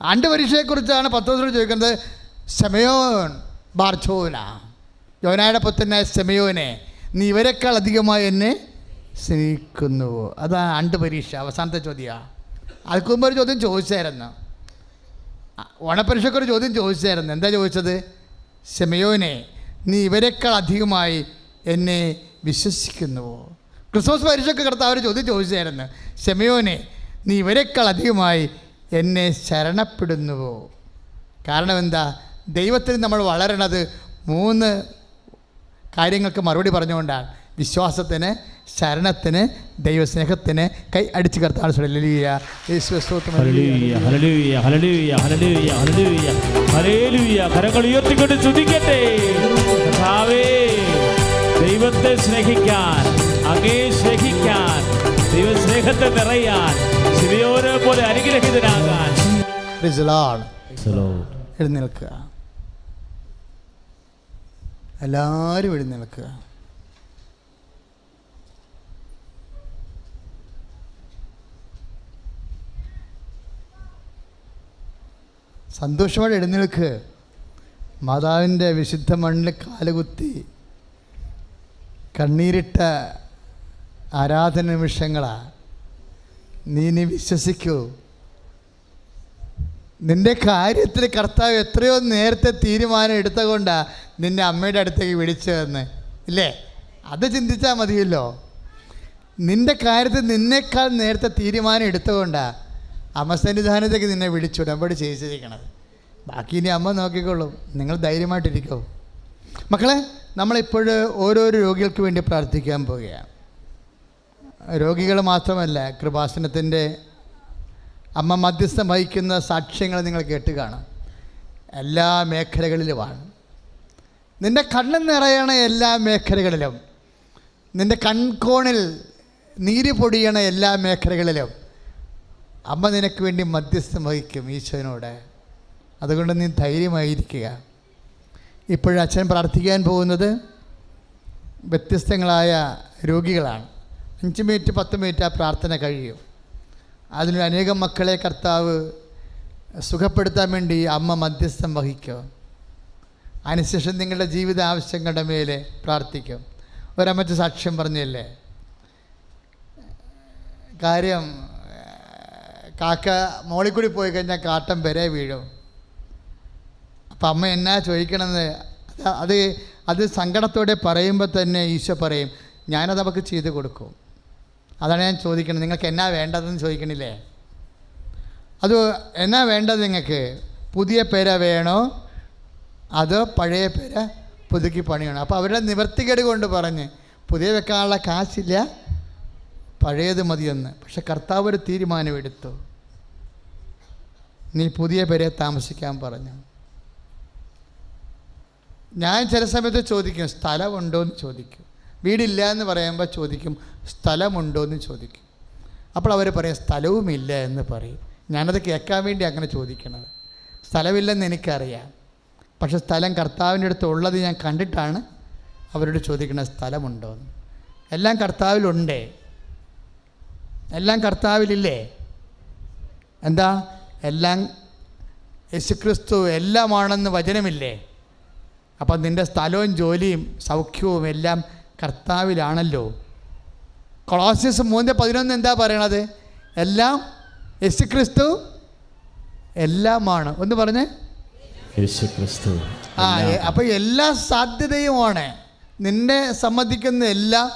ആണ്ട് പരീക്ഷയെക്കുറിച്ചാണ് പത്രോസ് ചോദിക്കുന്നത്. ശമയോൻ ബാർജോന, യോനായുടെ പുത്രനായ ശമയോനെ, നീ ഇവരെക്കാൾ അധികമായി എന്നെ സ്നേഹിക്കുന്നുവോ? അതാണ് ആണ്ട് പരീക്ഷ. അവസാനത്തെ ചോദ്യമാണ്. അതിന് മുമ്പ് ഒരു ചോദ്യം ചോദിച്ചായിരുന്നു. ഓണപരീക്ഷയ്ക്കൊരു ചോദ്യം ചോദിച്ചായിരുന്നു. എന്താ ചോദിച്ചത്? ശിമയോനെ, നീ ഇവരെക്കാൾ അധികമായി എന്നെ വിശ്വസിക്കുന്നുവോ? ക്രിസ്മസ് പരീക്ഷയ്ക്ക് കർത്താവ് ഒരു ചോദ്യം ചോദിച്ചായിരുന്നു. ശിമയോനെ, നീ ഇവരെക്കാൾ അധികമായി എന്നെ ശരണപ്പെടുന്നുവോ? കാരണം എന്താ? ദൈവത്തിൽ നമ്മൾ വളരണത് 3 കാര്യങ്ങൾക്ക് മറുപടി പറഞ്ഞുകൊണ്ടാണ്. വിശ്വാസത്തിന്, ശരണത്തിന്, ദൈവസ്നേഹത്തിന്. കൈ അടിച്ച് കർത്താവ് ഹല്ലേലൂയ, യേശുവേ സ്തോത്രം. ഹല്ലേലൂയ, ഹല്ലേലൂയ, ഹല്ലേലൂയ, ഹല്ലേലൂയ, ഹല്ലേലൂയ, ഹല്ലേലൂയ. കരങ്ങൾ ഉയർത്തിക്കൊണ്ട് സ്തുതിക്കട്ടെ. കർത്താവേ, ദൈവത്തെ സ്നേഹിക്കാൻ, അങ്ങേ സ്നേഹിക്കാൻ, ദൈവസ്നേഹത്തെ നിറയാൻ, ശിമയോനെ പോലെ അനുഗ്രഹിതനാകാൻ. എഴുന്നേൽക്കുക, എല്ലാവരും എഴുന്നേൽക്കുക. സന്തോഷത്തോടെ എഴുന്നേൽക്ക്. മാതാവിൻ്റെ വിശുദ്ധ മണ്ണിൽ കാലുകുത്തി കണ്ണീരിട്ട ആരാധന നിമിഷങ്ങളാണ്. നീ വിശ്വസിക്കൂ. നിൻ്റെ കാര്യത്തിൽ കർത്താവ് എത്രയോ നേരത്തെ തീരുമാനം എടുത്തുകൊണ്ടാണ് നിന്നെ അമ്മയുടെ അടുത്തേക്ക് വിളിച്ചതെന്ന്, ഇല്ലേ? അത് ചിന്തിച്ചാൽ മതിയല്ലോ. നിൻ്റെ കാര്യത്തിൽ നിന്നേക്കാൾ നേരത്തെ തീരുമാനം എടുത്തുകൊണ്ടാണ് അമ്മ സന്നിധാനത്തേക്ക് നിന്നെ വിളിച്ചു ഉടമ്പടി ചെയ്യിച്ചിരിക്കണത്. ബാക്കി ഇനി അമ്മ നോക്കിക്കോളും. നിങ്ങൾ ധൈര്യമായിട്ടിരിക്കോ. മക്കളെ, നമ്മളിപ്പോൾ ഓരോരോ രോഗികൾക്ക് വേണ്ടി പ്രാർത്ഥിക്കാൻ പോവുകയാണ്. രോഗികൾ മാത്രമല്ല, കൃപാസനത്തിൻ്റെ അമ്മ മധ്യസ്ഥം വഹിക്കുന്ന സാക്ഷ്യങ്ങൾ നിങ്ങൾ കേട്ട് കാണാം. എല്ലാ മേഖലകളിലുമാണ്. നിൻ്റെ കണ്ണ് നിറയണ എല്ലാ മേഖലകളിലും, നിൻ്റെ കൺകോണിൽ നീര് പൊടിയണ എല്ലാ മേഖലകളിലും അമ്മ നിനക്ക് വേണ്ടി മധ്യസ്ഥം വഹിക്കും ഈശോനോട്. അതുകൊണ്ട് നീ ധൈര്യമായിരിക്കുക. ഇപ്പോഴച്ഛൻ പ്രാർത്ഥിക്കാൻ പോകുന്നത് വ്യത്യസ്തങ്ങളായ രോഗികളാണ്. 5 മിനിറ്റ് 10 മിനിറ്റ് ആ പ്രാർത്ഥന കഴിയും. അതിൽ അനേകം മക്കളെ കർത്താവ് സുഖപ്പെടുത്താൻ വേണ്ടി അമ്മ മധ്യസ്ഥം വഹിക്കും. അതിനുശേഷം നിങ്ങളുടെ ജീവിത ആവശ്യങ്ങളുടെ മേലെ പ്രാർത്ഥിക്കും. ഒരമ്മച്ച സാക്ഷ്യം പറഞ്ഞില്ലേ, കാര്യം കാക്ക മോളിൽ കൂടി പോയി കഴിഞ്ഞാൽ കാട്ടം വരെ വീഴും. അപ്പം അമ്മ എന്നാ ചോദിക്കണമെന്ന് അത് സങ്കടത്തോടെ പറയുമ്പോൾ തന്നെ ഈശോ പറയും, ഞാനത് അവൾക്ക് ചെയ്ത് കൊടുക്കും. അതാണ് ഞാൻ ചോദിക്കുന്നത്. നിങ്ങൾക്ക് എന്നാ വേണ്ടതെന്ന് ചോദിക്കണില്ലേ? അത് എന്നാ വേണ്ടത് നിങ്ങൾക്ക്? പുതിയ പെര വേണോ അതോ പഴയ പെര പുതുക്കി പണിയണോ? അപ്പോൾ അവരുടെ നിവർത്തികേട് കൊണ്ട് പറഞ്ഞ് പുതിയ വെക്കാനുള്ള കാശില്ല, പഴയത് മതിയെന്ന്. പക്ഷെ കർത്താവ് ഒരു തീരുമാനമെടുത്തു. നീ പുതിയ പെരയെ താമസിക്കാൻ പറഞ്ഞു. ഞാൻ ചില സമയത്ത് ചോദിക്കും, സ്ഥലമുണ്ടോ എന്ന് ചോദിക്കും. വീടില്ല എന്ന് പറയുമ്പോൾ ചോദിക്കും, സ്ഥലമുണ്ടോ എന്ന് ചോദിക്കും. അപ്പോൾ അവർ പറയും സ്ഥലവുമില്ല എന്ന് പറയും. ഞാനത് കേൾക്കാൻ വേണ്ടി അങ്ങനെ ചോദിക്കണത്. സ്ഥലമില്ലെന്ന് എനിക്കറിയാം, പക്ഷെ സ്ഥലം കർത്താവിൻ്റെ അടുത്ത് ഉള്ളത് ഞാൻ കണ്ടിട്ടാണ് അവരോട് ചോദിക്കുന്നത് സ്ഥലമുണ്ടോ എന്ന്. എല്ലാം കർത്താവിലുണ്ടേ, എല്ലാം കർത്താവിലില്ലേ? എന്താ? എല്ലാം യേശുക്രിസ്തു എല്ലാമാണെന്ന് വചനമില്ലേ? അപ്പം നിൻ്റെ സ്ഥലവും ജോലിയും സൗഖ്യവും എല്ലാം കർത്താവിലാണല്ലോ. കൊളോസ്യസ് 3:11 എന്താ പറയണത്? എല്ലാം യേശുക്രിസ്തു എല്ലാമാണ്. ഒന്ന് പറഞ്ഞേ, യേശുക്രിസ്തു. അപ്പോൾ എല്ലാ സാധ്യതയുമാണ്. നിന്നെ സംബന്ധിക്കുന്ന എല്ലാം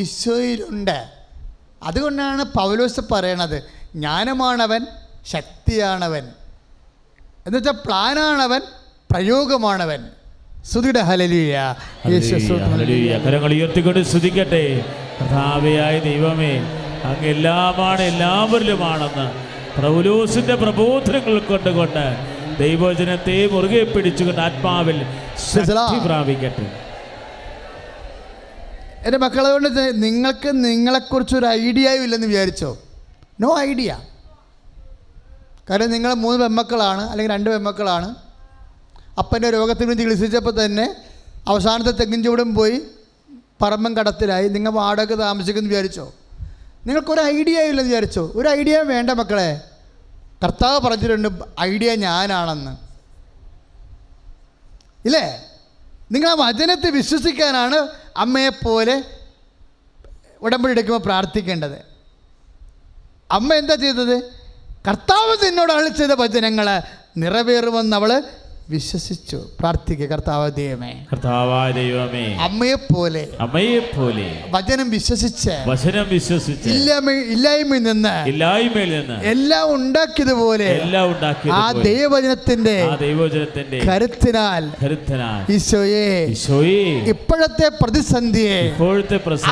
ഈശോയിലുണ്ട്. അതുകൊണ്ടാണ് പൗലോസ് പറയണത്, ജ്ഞാനമാണവൻ, ശക്തിയാണവൻ, എന്നുവെച്ചാൽ പ്ലാനാണവൻ, പ്രയോഗമാണവൻ. സ്തുതിയുടെ ഹല്ലേലൂയ, ഹല്ലേലൂയ. കരങ്ങൾ ഉയർത്തിക്കൊണ്ട് സ്തുതിക്കട്ടെ. കർത്താവേ ദൈവമേ, അങ്ങ് എല്ലാമാണ്, എല്ലാവരിലുമാണെന്ന് പൗലോസിന്റെ പ്രബോധനങ്ങൾ കൊണ്ടുകൊണ്ട് ദൈവവചനത്തെ മുറുകെ പിടിച്ചുകൊണ്ട് ആത്മാവിൽ ശക്തി പ്രാപിക്കട്ടെ. എൻ്റെ മക്കളെ കൊണ്ട് നിങ്ങൾക്ക് നിങ്ങളെക്കുറിച്ചൊരു ഐഡിയയും ഇല്ലെന്ന് വിചാരിച്ചോ? No idea. കാരണം നിങ്ങൾ 3 പെൺമക്കളാണ്, അല്ലെങ്കിൽ 2 പെൺമക്കളാണ്. അപ്പൻ്റെ രോഗത്തിന് വേണ്ടി ചികിത്സിച്ചപ്പോൾ തന്നെ അവസാനത്തെ തെങ്ങിൻ ചുവടും പോയി പറമ്പൻ കടത്തിലായി. നിങ്ങൾ വാടക താമസിക്കുമെന്ന് വിചാരിച്ചോ? നിങ്ങൾക്കൊരു ഐഡിയ ഇല്ലെന്ന് വിചാരിച്ചോ? ഒരു ഐഡിയ വേണ്ട മക്കളെ. കർത്താവ് പറഞ്ഞിട്ടുണ്ട് ഐഡിയ ഞാനാണെന്ന്, ഇല്ലേ? നിങ്ങൾ ആ വചനത്തെ വിശ്വസിക്കാനാണ് അമ്മയെപ്പോലെ ഉടമ്പടി എടുക്കുമ്പോൾ പ്രാർത്ഥിക്കേണ്ടത്. അമ്മ എന്താ ചെയ്തത്? കർത്താവ് നിന്നോട് അരുളി ചെയ്ത വചനങ്ങൾ നിറവേറുമെന്ന് അവൾ വിശ്വസിച്ചു. പ്രാർത്ഥിക്കുക. കർത്താവായ ദൈവമേ, കർത്താവായ ദൈവമേ, അമ്മയെപ്പോലെ വചനം വിശ്വസിച്ച് ഇല്ലായ്മയിൽ നിന്ന് എല്ലാം ഉണ്ടാക്കിയതുപോലെ ആ ദൈവവചനത്തിന്റെ കരുത്തിനാൽ ഈശോയെ ഇപ്പോഴത്തെ പ്രതിസന്ധിയെ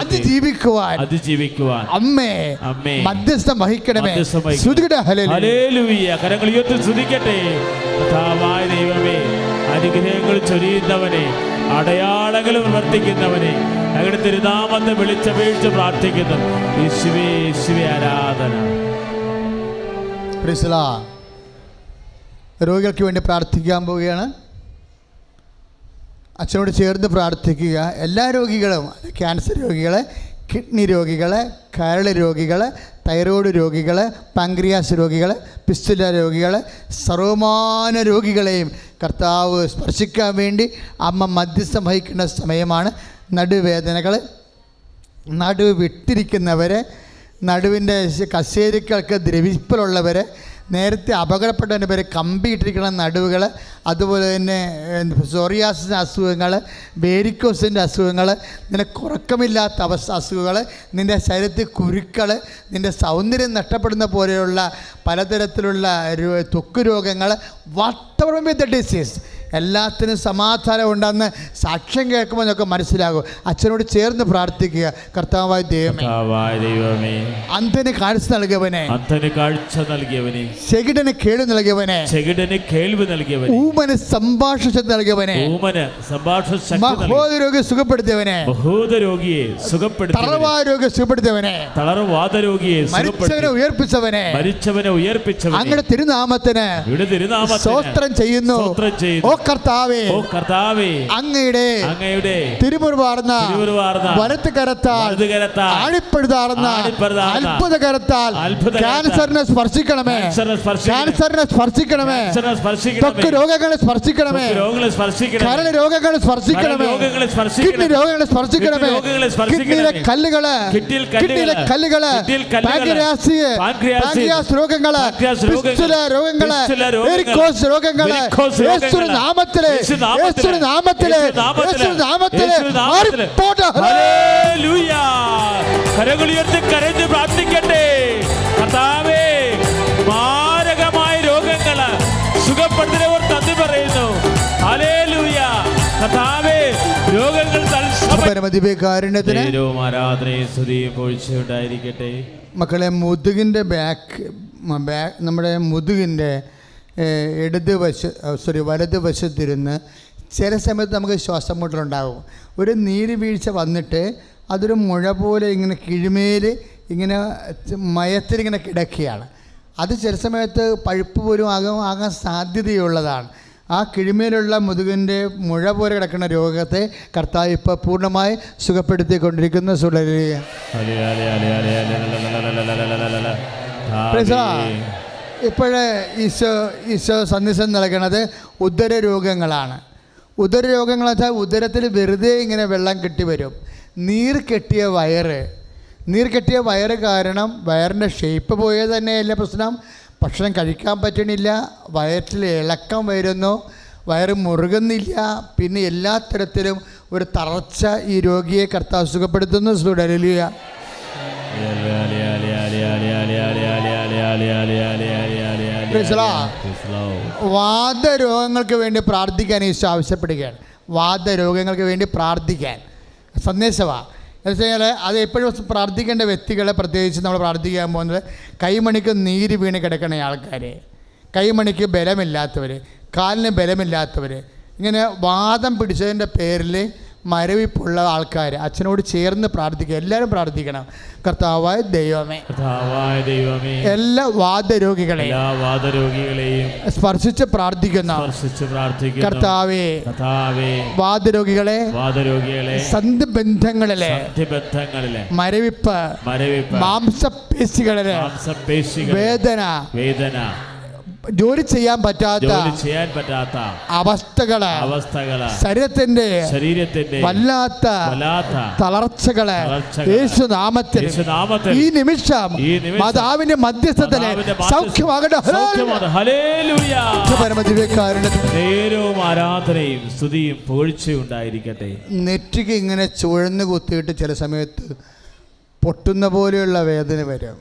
അതിജീവിക്കുവാൻ അമ്മേ മധ്യസ്ഥം വഹിക്കണമേ. ഹല്ലേലൂയ. കരങ്ങൾ ഉയർത്തി സ്തുതിക്കട്ടെ. കർത്താവായ ദൈവമേ, അനുഗ്രഹങ്ങൾ ചൊരിയുന്നവനെ, അടയാളങ്ങൾ പ്രവർത്തിക്കുന്നവനെ, ഞങ്ങളുടെ തിരുനാമത്തെ വിളിച്ചപേക്ഷിച്ച് പ്രാർത്ഥിക്കുന്നു. യേശുവേ, യേശുവേ ആരാധന. രോഗികൾക്ക് വേണ്ടി പ്രാർത്ഥിക്കാൻ പോവുകയാണ്. അച്ഛനോട് ചേർന്ന് പ്രാർത്ഥിക്കുക. എല്ലാ രോഗികളും, ക്യാൻസർ രോഗികളെ, കിഡ്നി രോഗികളെ, കരൾ രോഗികളെ, തൈറോയ്ഡ് രോഗികളെ, പാങ്ക്രിയാസ് രോഗികളെ, പിസ്തുല രോഗികളെ, സർവമാന രോഗികളെയും കർത്താവ് സ്പർശിക്കാൻ വേണ്ടി അമ്മ മധ്യസ്ഥം വഹിക്കേണ്ട സമയമാണ്. നടുവേദനകൾ, നടുവ് വിട്ടിരിക്കുന്നവരെ, നടുവിൻ്റെ കശേരുക്കൾക്ക് ദ്രവിപ്പലുള്ളവരെ, നേരത്തെ അപകടപ്പെട്ടതിൻ്റെ പേര് കമ്പിയിട്ടിരിക്കുന്ന നടുവുകൾ, അതുപോലെ തന്നെ സോറിയാസിൻ്റെ അസുഖങ്ങൾ, വേരിക്കോസിൻ്റെ അസുഖങ്ങൾ, നിനക്ക് ഉറക്കമില്ലാത്ത അസുഖങ്ങൾ, നിൻ്റെ ശരീരത്തിൽ കുരുക്കൾ, നിൻ്റെ സൗന്ദര്യം നഷ്ടപ്പെടുന്ന പോലെയുള്ള പലതരത്തിലുള്ള ത്വക്ക് രോഗങ്ങൾ, വാട്ടെവർ വിത്ത് ദ ഡിസീസ്, എല്ലാത്തിനും സമാധാനം ഉണ്ടെന്ന് സാക്ഷ്യം കേൾക്കുമ്പോൾ നമുക്ക് മനസ്സിലാകും. അച്ഛനോട് ചേർന്ന് പ്രാർത്ഥിക്കുക. കർത്താവായ ദൈവമേ, അന്ധന് കാഴ്ച നൽകിയവനെ, ചെകിടന് കേൾവി നൽകിയവനെ, ഊമന് സംഭാഷണ ശക്തി നൽകിയവനെ, മഹോദരോഗിയെ സുഖപ്പെടുത്തിയവനെ, തളർവാദ രോഗിയെ സുഖപ്പെടുത്തിയവനെ, മരിച്ചവനെ ഉയർപ്പിച്ചവനെ, അങ്ങയുടെ തിരുനാമത്തിന് സ്തോത്രം ചെയ്യുന്നു. ഓ കർത്താവേ, അങ്ങയുടെ തിരുമുറിവാർന്ന വലത്ത് കരത്താൽ ആഴിപ്പെടുത്താർന്ന അത്ഭുത കരത്താൽ ക്യാൻസറിനെ സ്പർശിക്കണമേ, ക്യാൻസറിനെ സ്പർശിക്കണമേ, ത്വക്ക് രോഗങ്ങളെ സ്പർശിക്കണമേ, കരൾ രോഗങ്ങളെ സ്പർശിക്കണമേ, കിഡ്നി രോഗങ്ങളെ സ്പർശിക്കണമേ, കിഡ്നിയിലെ കല്ലുകള്, കിഡ്നിയിലെ കല്ലുകള്, പാങ്ക്രിയാസ് രോഗങ്ങള്, പിസ്തുല രോഗങ്ങള്, വെരിക്കോസ് രോഗങ്ങള്, യേശുവിന്റെ നാമത്തിലെ, യേശുവിന്റെ നാമത്തിലെ, യേശുവിന്റെ നാമത്തിലെ മാറിപ്പോട്ടെ. ഹല്ലേലൂയ. കരങ്ങൾ ഉയർത്തി കരഞ്ഞ് പ്രാർത്ഥിക്കട്ടെ. കർത്താവേ, മാരകമായ രോഗങ്ങള് സുഖപ്പെടുത്തുന്നവർ നന്ദി പറയുന്നു. ഹല്ലേലൂയ. കർത്താവേ, രോഗങ്ങൾ ഉണ്ടായിരിക്കട്ടെ. മക്കളെ, മുതുകിൻ്റെ നമ്മുടെ മുതുകിൻ്റെ വലതുവശത്തിരുന്ന് ചില സമയത്ത് നമുക്ക് ശ്വാസം മുട്ടലുണ്ടാകും. ഒരു നീര് വീഴ്ച വന്നിട്ട് അതൊരു മുഴ പോലെ ഇങ്ങനെ കിഴിമേൽ ഇങ്ങനെ മയത്തിലിങ്ങനെ കിടക്കുകയാണ്. അത് ചില സമയത്ത് പഴുപ്പ് പോലും ആകാൻ സാധ്യതയുള്ളതാണ്. ആ കിഴിമേലുള്ള മുതുകിൻ്റെ മുഴ പോലെ കിടക്കുന്ന രോഗത്തെ കർത്താവ് ഇപ്പോൾ പൂർണ്ണമായി സുഖപ്പെടുത്തിക്കൊണ്ടിരിക്കുന്ന സുളരുക. ഇപ്പോഴേ ഈശോ സന്ദേശം നൽകണത് ഉദരരോഗങ്ങളാണ്. ഉദരരോഗങ്ങൾ വെച്ചാൽ ഉദരത്തിൽ വെറുതെ ഇങ്ങനെ വെള്ളം കെട്ടി വരും. നീർ കെട്ടിയ വയറ് കാരണം വയറിൻ്റെ ഷേപ്പ് പോയത് തന്നെയല്ല പ്രശ്നം, ഭക്ഷണം കഴിക്കാൻ പറ്റണില്ല, വയറ്റിൽ ഇളക്കം വരുന്നു, വയറ് മുറുകുന്നില്ല, പിന്നെ എല്ലാ തരത്തിലും ഒരു തളർച്ച ഈ രോഗിയെ കർത്താവ് സുഖപ്പെടുത്തുന്നു. ഹല്ലേലൂയ. വാദരോഗങ്ങൾക്ക് വേണ്ടി പ്രാർത്ഥിക്കാൻ ഈശോ ആവശ്യപ്പെടുകയാണ്. വാദരോഗങ്ങൾക്ക് വേണ്ടി പ്രാർത്ഥിക്കാൻ സന്ദേശമാണ്. എന്ന് വെച്ച് കഴിഞ്ഞാൽ അത് എപ്പോഴും പ്രാർത്ഥിക്കേണ്ട വ്യക്തികളെ പ്രത്യേകിച്ച് നമ്മൾ പ്രാർത്ഥിക്കാൻ പോകുന്നത് കൈമണിക്ക് നീര് വീണ് കിടക്കണ ആൾക്കാർ, കൈമണിക്ക് ബലമില്ലാത്തവർ, കാലിന് ബലമില്ലാത്തവർ, ഇങ്ങനെ വാദം പിടിച്ചതിൻ്റെ പേരിൽ മരവിപ്പുള്ള ആൾക്കാർ അച്ഛനോട് ചേർന്ന് പ്രാർത്ഥിക്കുക. എല്ലാവരും പ്രാർത്ഥിക്കണം. കർത്താവായ ദൈവമേ, എല്ലാ വാദരോഗികളെയും സ്പർശിച്ച് പ്രാർത്ഥിക്കുന്ന കർത്താവേ, വാദരോഗികളെ സന്ധിബന്ധങ്ങളിലെ മരവിപ്പ്, മാംസപേശികളിലെ വേദന, ജോലി ചെയ്യാൻ പറ്റാത്ത അവസ്ഥകള് ശരീരത്തിന്റെ വല്ലാത്ത തളർച്ചകള് യേശുനാമത്തിൽ ഈ നിമിഷം മാതാവിന്റെ മധ്യസ്ഥതയിലെ സൗഖ്യമാകട്ടെ. ആരാധനയും സ്തുതിയും പുകഴ്ചയും ഉണ്ടായിരിക്കട്ടെ. നെറ്റിക്ക് ഇങ്ങനെ ചുഴന്ന് കുത്തിയിട്ട് ചില സമയത്ത് പൊട്ടുന്ന പോലെയുള്ള വേദന വരും.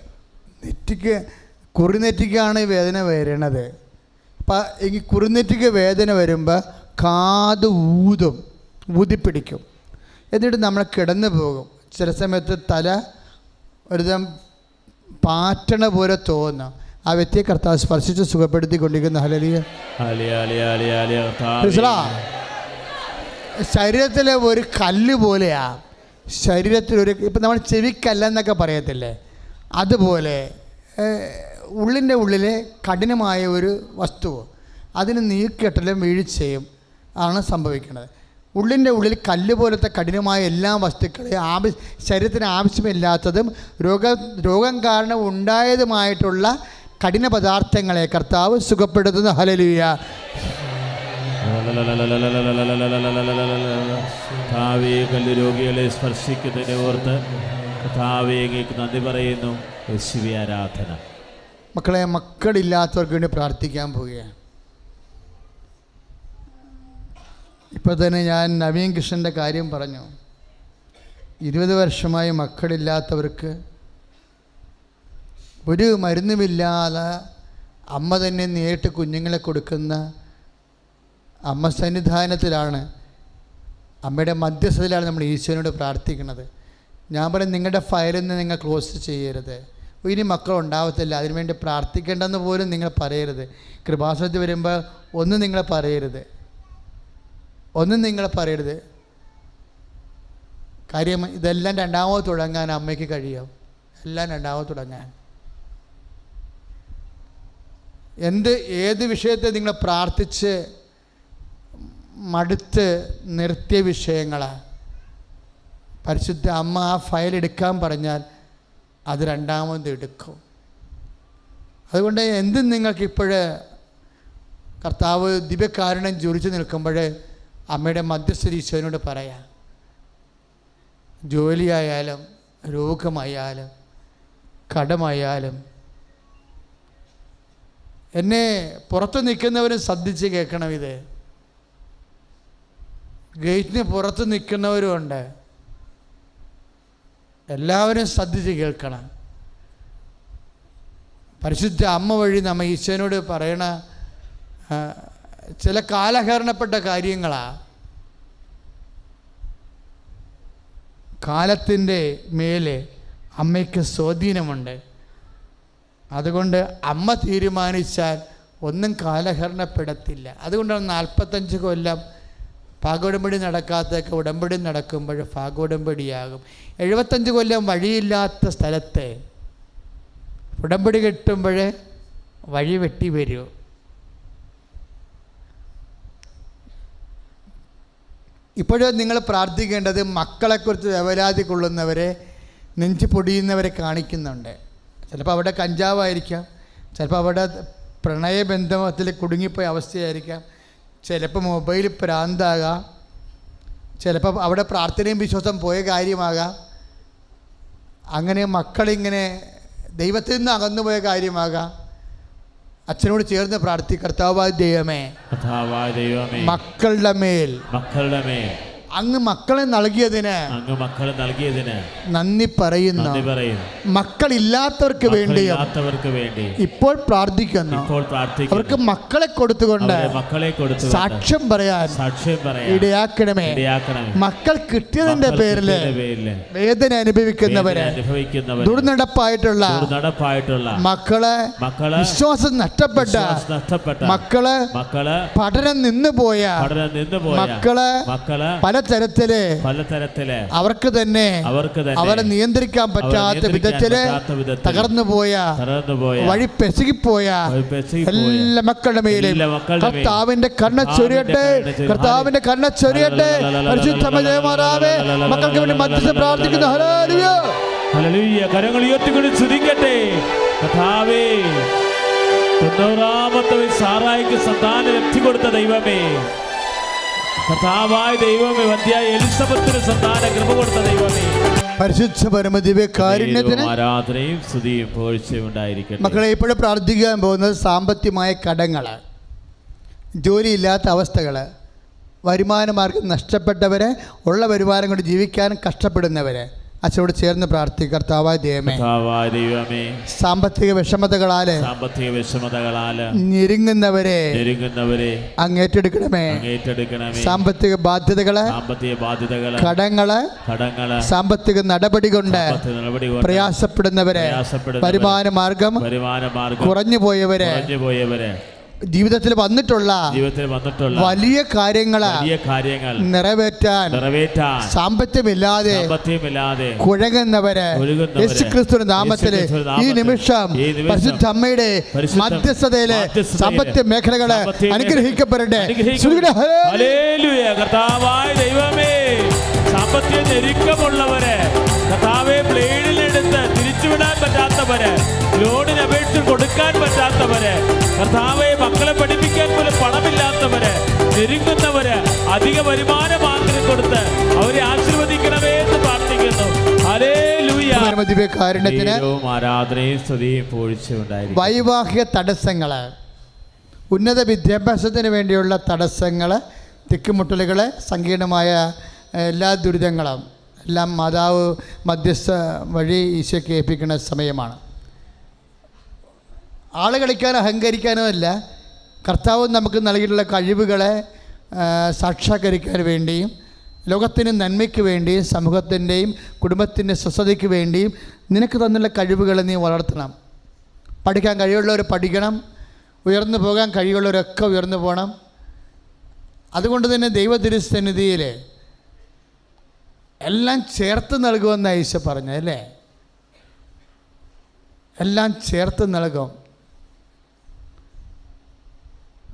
കുറുനെറ്റിക്കാണ് ഈ വേദന വരണത്. അപ്പം ഈ കുറുനെറ്റിക്ക് വേദന വരുമ്പോൾ കാത് ഊതിപ്പിടിക്കും. എന്നിട്ട് നമ്മൾ കിടന്നു പോകും. ചില സമയത്ത് തല ഒരുതരം പാറ്റണ പോലെ തോന്നാം. ആ വ്യക്തിയെ കർത്താവ് സ്പർശിച്ച് സുഖപ്പെടുത്തിക്കൊണ്ടിരിക്കുന്ന ഹല്ലേലൂയ. ശരീരത്തിലെ ഒരു കല്ല് പോലെയാ. ശരീരത്തിലൊരു ഇപ്പം നമ്മൾ ചെവിക്കല്ലെന്നൊക്കെ പറയത്തില്ലേ, അതുപോലെ ഉള്ളിൻ്റെ ഉള്ളിലെ കഠിനമായ ഒരു വസ്തു അതിന് നീർക്കെട്ടലും വീഴ്ചയും ആണ് സംഭവിക്കുന്നത്. ഉള്ളിൻ്റെ ഉള്ളിൽ കല്ല് പോലത്തെ കഠിനമായ എല്ലാ വസ്തുക്കളെയും ശരീരത്തിന് ആവശ്യമില്ലാത്തതും രോഗം കാരണം ഉണ്ടായതുമായിട്ടുള്ള കഠിന പദാർത്ഥങ്ങളെ കർത്താവ് സുഖപ്പെടുത്തുന്ന ഹല്ലേലൂയ. രോഗികളെ സ്പർശിക്കുന്നതിനെ ഓർത്ത് കർത്താവേക്ക് നന്ദി പറയുന്നു. യേശുവേ ആരാധന. മക്കളെ, മക്കളില്ലാത്തവർക്ക് വേണ്ടി പ്രാർത്ഥിക്കാൻ പോവുകയാണ്. ഇപ്പോൾ തന്നെ ഞാൻ നവീൻ കൃഷ്ണൻ്റെ കാര്യം പറഞ്ഞു. 20 വർഷമായി മക്കളില്ലാത്തവർക്ക് ഒരു മരുന്നുമില്ലാതെ അമ്മ തന്നെ നേരിട്ട് കുഞ്ഞുങ്ങളെ കൊടുക്കുന്ന അമ്മ സന്നിധാനത്തിലാണ്, അമ്മയുടെ മധ്യസ്ഥതയിലാണ് നമ്മൾ ഈശോനോട് പ്രാർത്ഥിക്കുന്നത്. ഞാൻ പറയും, നിങ്ങളുടെ ഫയലിൽ നിന്ന് നിങ്ങൾ ക്ലോസ് ചെയ്യരുത്. ഇനി മക്കൾ ഉണ്ടാവത്തില്ല, അതിനുവേണ്ടി പ്രാർത്ഥിക്കേണ്ടെന്ന് പോലും നിങ്ങൾ പറയരുത്. കൃപാസനത്തിൽ വരുമ്പോൾ ഒന്നും നിങ്ങൾ പറയരുത്. കാര്യം ഇതെല്ലാം രണ്ടാമത് തുടങ്ങാൻ അമ്മയ്ക്ക് കഴിയും. എല്ലാം രണ്ടാമത് തുടങ്ങാൻ ഏത് വിഷയത്തെ നിങ്ങൾ പ്രാർത്ഥിച്ച് മടുത്ത് നിർത്തിയ വിഷയങ്ങളാണ്. പരിശുദ്ധ അമ്മ ആ ഫയൽ എടുക്കാൻ പറഞ്ഞാൽ അത് രണ്ടാമത് എടുക്കും. അതുകൊണ്ട് എന്തും നിങ്ങൾക്കിപ്പോഴ് കർത്താവ് ദിവ്യകാരുണ്യം ജ്വലിച്ച് നിൽക്കുമ്പോൾ അമ്മയുടെ മധ്യസ്ഥ ഈശോനോട് പറയാം. ജോലിയായാലും രോഗമായാലും കടമായാലും. എന്നെ പുറത്ത് നിൽക്കുന്നവരും ശ്രദ്ധിച്ച് കേൾക്കണം. ഇത് ഗേറ്റിന് പുറത്ത് നിൽക്കുന്നവരുമുണ്ട്. എല്ലാവരും ശ്രദ്ധിച്ച് കേൾക്കണം. പരിശുദ്ധ അമ്മ വഴി നമ്മൾ ഈശോനോട് പറയണ ചില കാലഹരണപ്പെട്ട കാര്യങ്ങളാണ്. കാലത്തിൻ്റെ മേലെ അമ്മയ്ക്ക് സ്വാധീനമുണ്ട്. അതുകൊണ്ട് അമ്മ തീരുമാനിച്ചാൽ ഒന്നും കാലഹരണപ്പെടത്തില്ല. അതുകൊണ്ടാണ് 45 കൊല്ലം ഭാഗോടമ്പടി നടക്കാത്തൊക്കെ ഉടമ്പടി നടക്കുമ്പോൾ ഭാഗോടമ്പടിയാകും. 75 കൊല്ലം വഴിയില്ലാത്ത സ്ഥലത്ത് ഉടമ്പടി കെട്ടുമ്പോൾ വഴി വെട്ടി വരും. ഇപ്പോഴും നിങ്ങൾ പ്രാർത്ഥിക്കേണ്ടത് മക്കളെക്കുറിച്ച് വ്യവരാതി കൊള്ളുന്നവരെ, നെഞ്ച് പൊടിയുന്നവരെ കാണിക്കുന്നുണ്ട്. ചിലപ്പോൾ അവിടെ കഞ്ചാവായിരിക്കാം, ചിലപ്പോൾ അവിടെ പ്രണയബന്ധത്തിൽ കുടുങ്ങിപ്പോയ അവസ്ഥയായിരിക്കാം, ചിലപ്പോൾ മൊബൈൽ ഭ്രാന്താകാം, ചിലപ്പോൾ അവിടെ പ്രാർത്ഥനയും വിശ്വാസം പോയ കാര്യമാകാം. അങ്ങനെ മക്കളിങ്ങനെ ദൈവത്തിൽ നിന്ന് അകന്നുപോയ കാര്യമാകാം. അച്ഛനോട് ചേർന്ന് കർത്താവായ ദൈവമേ, മക്കളുടെ മേൽ അങ്ങ് മക്കളെ നൽകിയതിന് നന്ദി പറയുന്നു. മക്കളില്ലാത്തവർക്ക് വേണ്ടി ഇപ്പോൾ പ്രാർത്ഥിക്കുന്നു. അവർക്ക് മക്കളെ കൊടുത്തുകൊണ്ട് സാക്ഷ്യം പറയാൻ ഇടയാക്കണമേ. മക്കൾ കിട്ടിയതിന്റെ പേരിൽ വേദന അനുഭവിക്കുന്നവര്, ദുർനടപ്പായിട്ടുള്ള മക്കളെ, വിശ്വാസം നഷ്ടപ്പെട്ട മക്കളെ, പഠനം നിന്നുപോയ മക്കളെ, പലതരത്തില് അവർക്ക് തന്നെ അവരെ നിയന്ത്രിക്കാൻ പറ്റാത്ത വിധത്തില് തകർന്നുപോയ, വഴി പെശകിപ്പോയ എല്ലാ മക്കളുടെ മേലും കർത്താവിന്റെ കണ്ണ ചൊരിയട്ടെ. കർത്താവിന്റെ കണ്ണ ചൊരിയട്ടെ. മക്കൾക്ക് വേണ്ടി മധ്യസ്ഥ പ്രാർത്ഥിക്കുന്നു. ഹല്ലേലൂയ. കരങ്ങൾ ഉയർത്തിക്കൊണ്ട് സ്തുതിക്കട്ടെ. കർത്താവേ 90-ാമത്തെ സാറായിക്ക് സന്താന ലബ്ധി കൊടുത്ത ദൈവമേ, കർത്താവായ ദൈവമേ, വന്ധ്യായ എലിസബത്തിന് സന്താന കൃപ കൊടുത്ത ദൈവമേ, പരിശുദ്ധ പരമദിവ്യ കാരുണ്യത്തിന് ആരാധനയും സ്തുതിയും പുകഴ്ചയും ഉണ്ടായിരിക്കട്ടെ. മക്കളെ, ഇപ്പോഴും പ്രാർത്ഥിക്കാൻ പോകുന്നത് സാമ്പത്തികമായ കടങ്ങൾ, ജോലിയില്ലാത്ത അവസ്ഥകൾ, വരുമാനമാർഗം നഷ്ടപ്പെട്ടവരെ, ഉള്ള വരുമാനം കൊണ്ട് ജീവിക്കാൻ കഷ്ടപ്പെടുന്നവരെ അച്ഛനോട് ചേർന്ന് പ്രാർത്ഥിക്കുക. കർത്താവായ ദൈവമേ, സാമ്പത്തിക വിഷമതകളാല് ഞെരുങ്ങുന്നവരെ അങ്ങ് ഏറ്റെടുക്കണമേ. സാമ്പത്തിക ബാധ്യതകള്, കടങ്ങള്, സാമ്പത്തിക നടപടി കൊണ്ട് പ്രയാസപ്പെടുന്നവരെ, വരുമാന മാർഗം കുറഞ്ഞു പോയവരെ, ജീവിതത്തിൽ വന്നിട്ടുള്ള വലിയ കാര്യങ്ങൾ നിറവേറ്റാൻ സാമ്പത്തികമില്ലാതെ കുഴങ്ങുന്നവരെ യേശുക്രിസ്തുവിന്റെ നാമത്തിൽ ഈ നിമിഷം പരിശുദ്ധ അമ്മയുടെ മധ്യസ്ഥതയിലെ സാമ്പത്തിക മേഖലകളെ അനുഗ്രഹിക്കപ്പെടട്ടെ. കർത്താവായ ദൈവമേ, സാമ്പത്തിക ഞെരുക്കമുള്ളവരെ കർത്താവെ ബ്ലേഡിലെടുത്ത് തിരിച്ചുവിടാൻ പറ്റാത്തവരെ, ലോണിന് അപേക്ഷ കൊടുക്കാൻ പറ്റാത്തവരെ, കർത്താവെ മക്കളെ പഠിപ്പിക്കാൻ പോലും പണമില്ലാത്തവരെ, ഞെരുങ്ങുന്നവരെ, അധിക വരുമാന മാർഗം കൊടുത്ത് അവരെ ആശീർവദിക്കണമേ എന്ന് പ്രാർത്ഥിക്കുന്നു. വൈവാഹിക തടസ്സങ്ങള്, ഉന്നത വിദ്യാഭ്യാസത്തിന് വേണ്ടിയുള്ള തടസ്സങ്ങള്, തിക്കുമുട്ടലുകള്, സങ്കീർണമായ എല്ലാ ദുരിതങ്ങളും എല്ലാം മാതാവ് മധ്യസ്ഥ വഴി ഈശോയ്ക്ക് ഏൽപ്പിക്കുന്ന സമയമാണ്. ആള് കളിക്കാനോ അഹങ്കരിക്കാനോ അല്ല, കർത്താവ് നമുക്ക് നൽകിയിട്ടുള്ള കഴിവുകളെ സാക്ഷാത്കരിക്കാൻ വേണ്ടിയും ലോകത്തിന് നന്മയ്ക്ക് വേണ്ടിയും സമൂഹത്തിൻ്റെയും കുടുംബത്തിൻ്റെ സ്വസ്ഥതയ്ക്ക് വേണ്ടിയും നിനക്ക് തന്നുള്ള കഴിവുകളെ നീ വളർത്തണം. പഠിക്കാൻ കഴിവുള്ളവർ പഠിക്കണം, ഉയർന്നു പോകാൻ കഴിവുള്ളവരൊക്കെ ഉയർന്നു പോകണം. അതുകൊണ്ട് തന്നെ ദൈവതിരുസന്നിധിയിൽ എല്ലാം ചേർത്ത് നൽകുമെന്ന് ഈശോ പറഞ്ഞു അല്ലേ? എല്ലാം ചേർത്ത് നൽകും.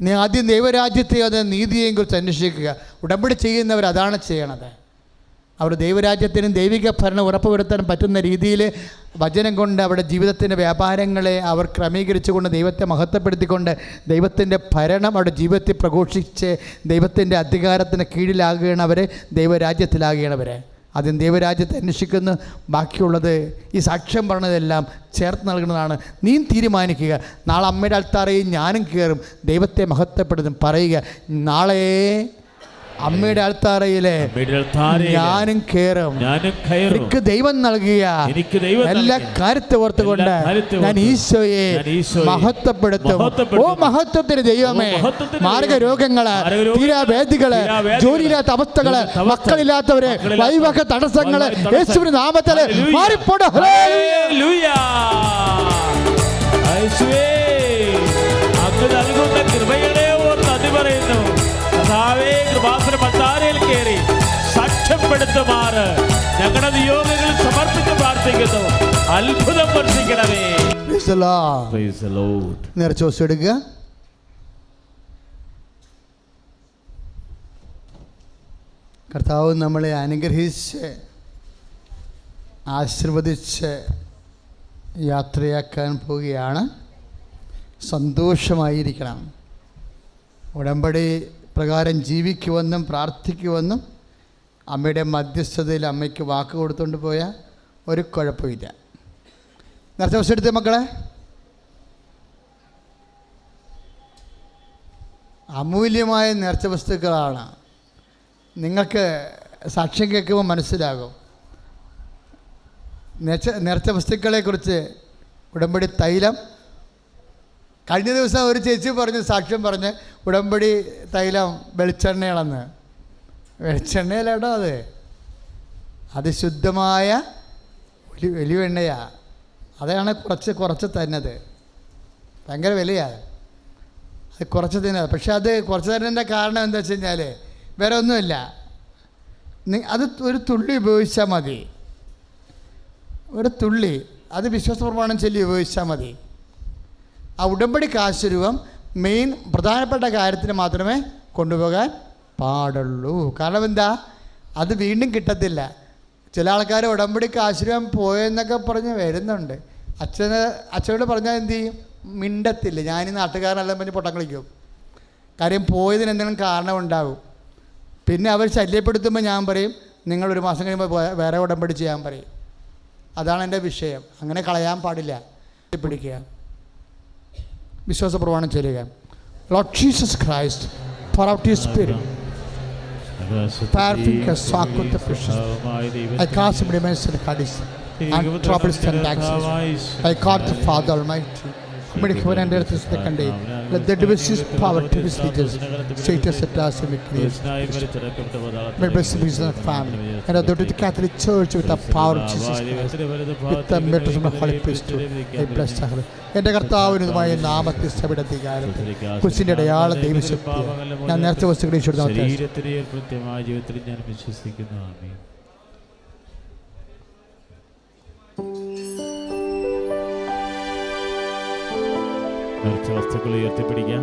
നീ ആദ്യം ദൈവരാജ്യത്തെയോ അത് നീതിയെയും കുറിച്ച് അന്വേഷിക്കുക. ഉടമ്പടി ചെയ്യുന്നവർ അതാണ് ചെയ്യണത്. അവർ ദൈവരാജ്യത്തിനും ദൈവിക ഭരണം ഉറപ്പുവരുത്താൻ പറ്റുന്ന രീതിയിൽ വചനം കൊണ്ട് അവരുടെ ജീവിതത്തിൻ്റെ വ്യാപാരങ്ങളെ അവർ ക്രമീകരിച്ചുകൊണ്ട് ദൈവത്തെ മഹത്വപ്പെടുത്തിക്കൊണ്ട് ദൈവത്തിൻ്റെ ഭരണം അവരുടെ ജീവിതത്തിൽ പ്രഘോഷിച്ച് ദൈവത്തിൻ്റെ അധികാരത്തിന് കീഴിലാകുകയാണവരെ, ദൈവരാജ്യത്തിലാകുകയാണവരെ. ആദ്യം ദൈവരാജ്യത്തെ അന്വേഷിക്കുന്നു, ബാക്കിയുള്ളത് ഈ സാക്ഷ്യം പറഞ്ഞതെല്ലാം ചേർത്ത് നൽകുന്നതാണ്. നീ തീരുമാനിക്കുക. നാളെ അമ്മയുടെ അൾത്താറയിൽ ഞാനും കയറും, ദൈവത്തെ മഹത്വപ്പെടുത്തും. പറയുക, നാളെ അമ്മയുടെ അൾത്താറയിലെ ഞാനും കയറും, എനിക്ക് ദൈവം നൽകിയ എല്ലാ കാര്യത്തെ ഓർത്തുകൊണ്ട് ഞാൻ ഈശോയെ മഹത്വപ്പെടുത്തും. ഓ മഹത്വത്തിന് ദൈവമേ, മാർഗരോഗങ്ങള്, തീരാവേദികള്, ജോലിയില്ലാത്ത അവസ്ഥകള്, മക്കളില്ലാത്തവര്, വൈവാഹിക തടസ്സങ്ങള് യേശുവിന്റെ നാമത്തില് മാറിപ്പോട്ടെ. കൃപയുടെ നന്ദി പറയുന്നു. കൃപാസനമത്താരയിൽ കയറി സാക്ഷ്യപ്പെടുത്തുമാറ് ഞങ്ങളുടെ നിയോഗങ്ങൾ സമർപ്പിച്ച് പ്രാർത്ഥിക്കുന്നു. അത്ഭുതം വർഷിക്കണമേ. നേർച്ച എടുക്കുക. കർത്താവ് നമ്മളെ അനുഗ്രഹിച്ച് ആശീർവദിച്ച് യാത്രയാക്കാൻ പോവുകയാണ്. സന്തോഷമായിരിക്കണം. ഉടമ്പടി പ്രകാരം ജീവിക്കുമെന്നും പ്രാർത്ഥിക്കുമെന്നും അമ്മയുടെ മധ്യസ്ഥതയിൽ അമ്മയ്ക്ക് വാക്ക് കൊടുത്തുകൊണ്ട് പോയാൽ ഒരു കുഴപ്പമില്ല. നേരത്തെ ദിവസം എടുത്തേ മക്കളെ, അമൂല്യമായ നേർച്ച വസ്തുക്കളാണ്. നിങ്ങൾക്ക് സാക്ഷ്യം കേൾക്കുമ്പോൾ മനസ്സിലാകും. നേർച്ച വസ്തുക്കളെക്കുറിച്ച് ഉടമ്പടി തൈലം, കഴിഞ്ഞ ദിവസം ഒരു ചേച്ചി പറഞ്ഞ് സാക്ഷ്യം പറഞ്ഞ് ഉടമ്പടി തൈലം വെളിച്ചെണ്ണയാണെന്ന്. വെളിച്ചെണ്ണയിലാട്ടോ അത് ശുദ്ധമായ വലിയ എണ്ണയാണ്. അതാണ് കുറച്ച് തന്നത്. ഭയങ്കര വിലയാണ്. അത് കുറച്ച് തന്നത്. പക്ഷെ അത് കുറച്ച് തരുന്നതിൻ്റെ കാരണം എന്താ വെച്ച് കഴിഞ്ഞാൽ വേറെ ഒന്നുമില്ല. അത് ഒരു തുള്ളി ഉപയോഗിച്ചാൽ മതി. ഒരു തുള്ളി അത് വിശ്വാസപ്രമാണം ചൊല്ലി ഉപയോഗിച്ചാൽ മതി. ആ ഉടമ്പടി കാശുരൂപം മെയിൻ പ്രധാനപ്പെട്ട കാര്യത്തിന് മാത്രമേ കൊണ്ടുപോകാൻ പാടുള്ളൂ. കാരണം എന്താ, അത് വീണ്ടും കിട്ടത്തില്ല. ചില ആൾക്കാർ ഉടമ്പടി കാശുരൂപം പോയെന്നൊക്കെ പറഞ്ഞ് വരുന്നുണ്ട്. അച്ഛനോട് പറഞ്ഞാൽ എന്തു ചെയ്യും? മിണ്ടത്തില്ല. ഞാൻ നാട്ടുകാരനെല്ലാം പറഞ്ഞ് പൊട്ടം കളിക്കും. കാര്യം പോയതിന് എന്തെങ്കിലും കാരണം ഉണ്ടാകും. പിന്നെ അവർ ശല്യപ്പെടുത്തുമ്പോൾ ഞാൻ പറയും നിങ്ങളൊരു മാസം കഴിയുമ്പോൾ വേറെ ഉടമ്പടി ചെയ്യാൻ പറയും. അതാണ് എൻ്റെ വിഷയം. അങ്ങനെ കളയാൻ പാടില്ല. പിടിക്കുക, വിശ്വാസ പ്രമാണം ചെയ്യുക. Lord Jesus Christ, pour out your spirit. Perfect socket the precious. I cast him remains in Hades and troubles and taxes. I caught the Father Almighty. Made heaven and earth is the day. Let the divisive power to his leaders. Status at last in the creation. May blessed be the family. And I go to the Catholic Church with the power of Jesus Christ. With the miracles of the Holy Priesthood. I bless her. എൻ്റെ കർത്താവിനുമായ നാമത്തെ സഭയുടെ അധികാരത്തിൽ കുരിശിൻ്റെ അടയാള ദൈവശക്തി ഞാൻ നേരത്തെ വസ്തുക്കളെ ജീവിതത്തിൽ ഞാൻ വിശ്വസിക്കുന്നു. ആമേൻ. നേർച്ച വസ്തുക്കൾ ഉയർത്തിപ്പിടിക്കാം.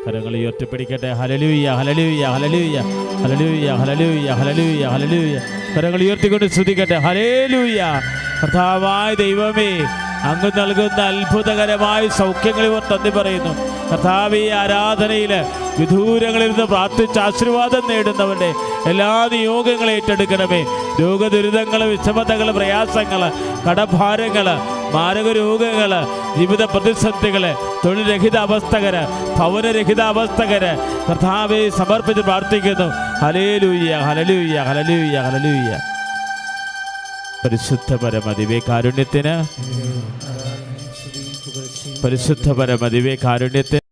കരങ്ങൾ ഉയർത്തിപ്പിടിക്കട്ടെ. ഹല്ലേലൂയ, ഹല്ലേലൂയ, ഹല്ലേലൂയ, ഹല്ലേലൂയ, ഹല്ലേലൂയ, ഹല്ലേലൂയ, ഹല്ലേലൂയ. കരങ്ങൾ ഉയർത്തിക്കൊണ്ട് സ്തുതിക്കട്ടെ. ഹല്ലേലൂയ. കർത്താവായ ദൈവമേ, അങ്ങ് നൽകുന്ന അത്ഭുതകരമായ സൗഖ്യങ്ങൾ ഇവർ നന്ദി പറയുന്നു. കർത്താവേ, ആരാധനയിൽ വിദൂരങ്ങളിൽ നിന്ന് പ്രാർത്ഥിച്ച് ആശീർവാദം നേടുന്നവൻ്റെ എല്ലാ നിയോഗങ്ങളും ഏറ്റെടുക്കണമേ. രോഗദുരിതങ്ങൾ, വിഷമതകൾ, പ്രയാസങ്ങൾ, കടഭാരങ്ങൾ, മാരക രോഗങ്ങൾ, ജീവിത പ്രതിസന്ധികൾ, തൊഴിൽരഹിത അവസ്ഥകർ, ഭവനരഹിത അവസ്ഥകർ കർത്താവെ സമർപ്പിച്ച് പ്രാർത്ഥിക്കുന്നു. ഹല്ലേലൂയ, ഹല്ലേലൂയ, ഹല്ലേലൂയ, ഹല്ലേലൂയ. പരിശുദ്ധ പരമദിവ്യ കാരുണ്യത്തിന്, പരിശുദ്ധ പരമദിവ്യ കാരുണ്യത്തിന്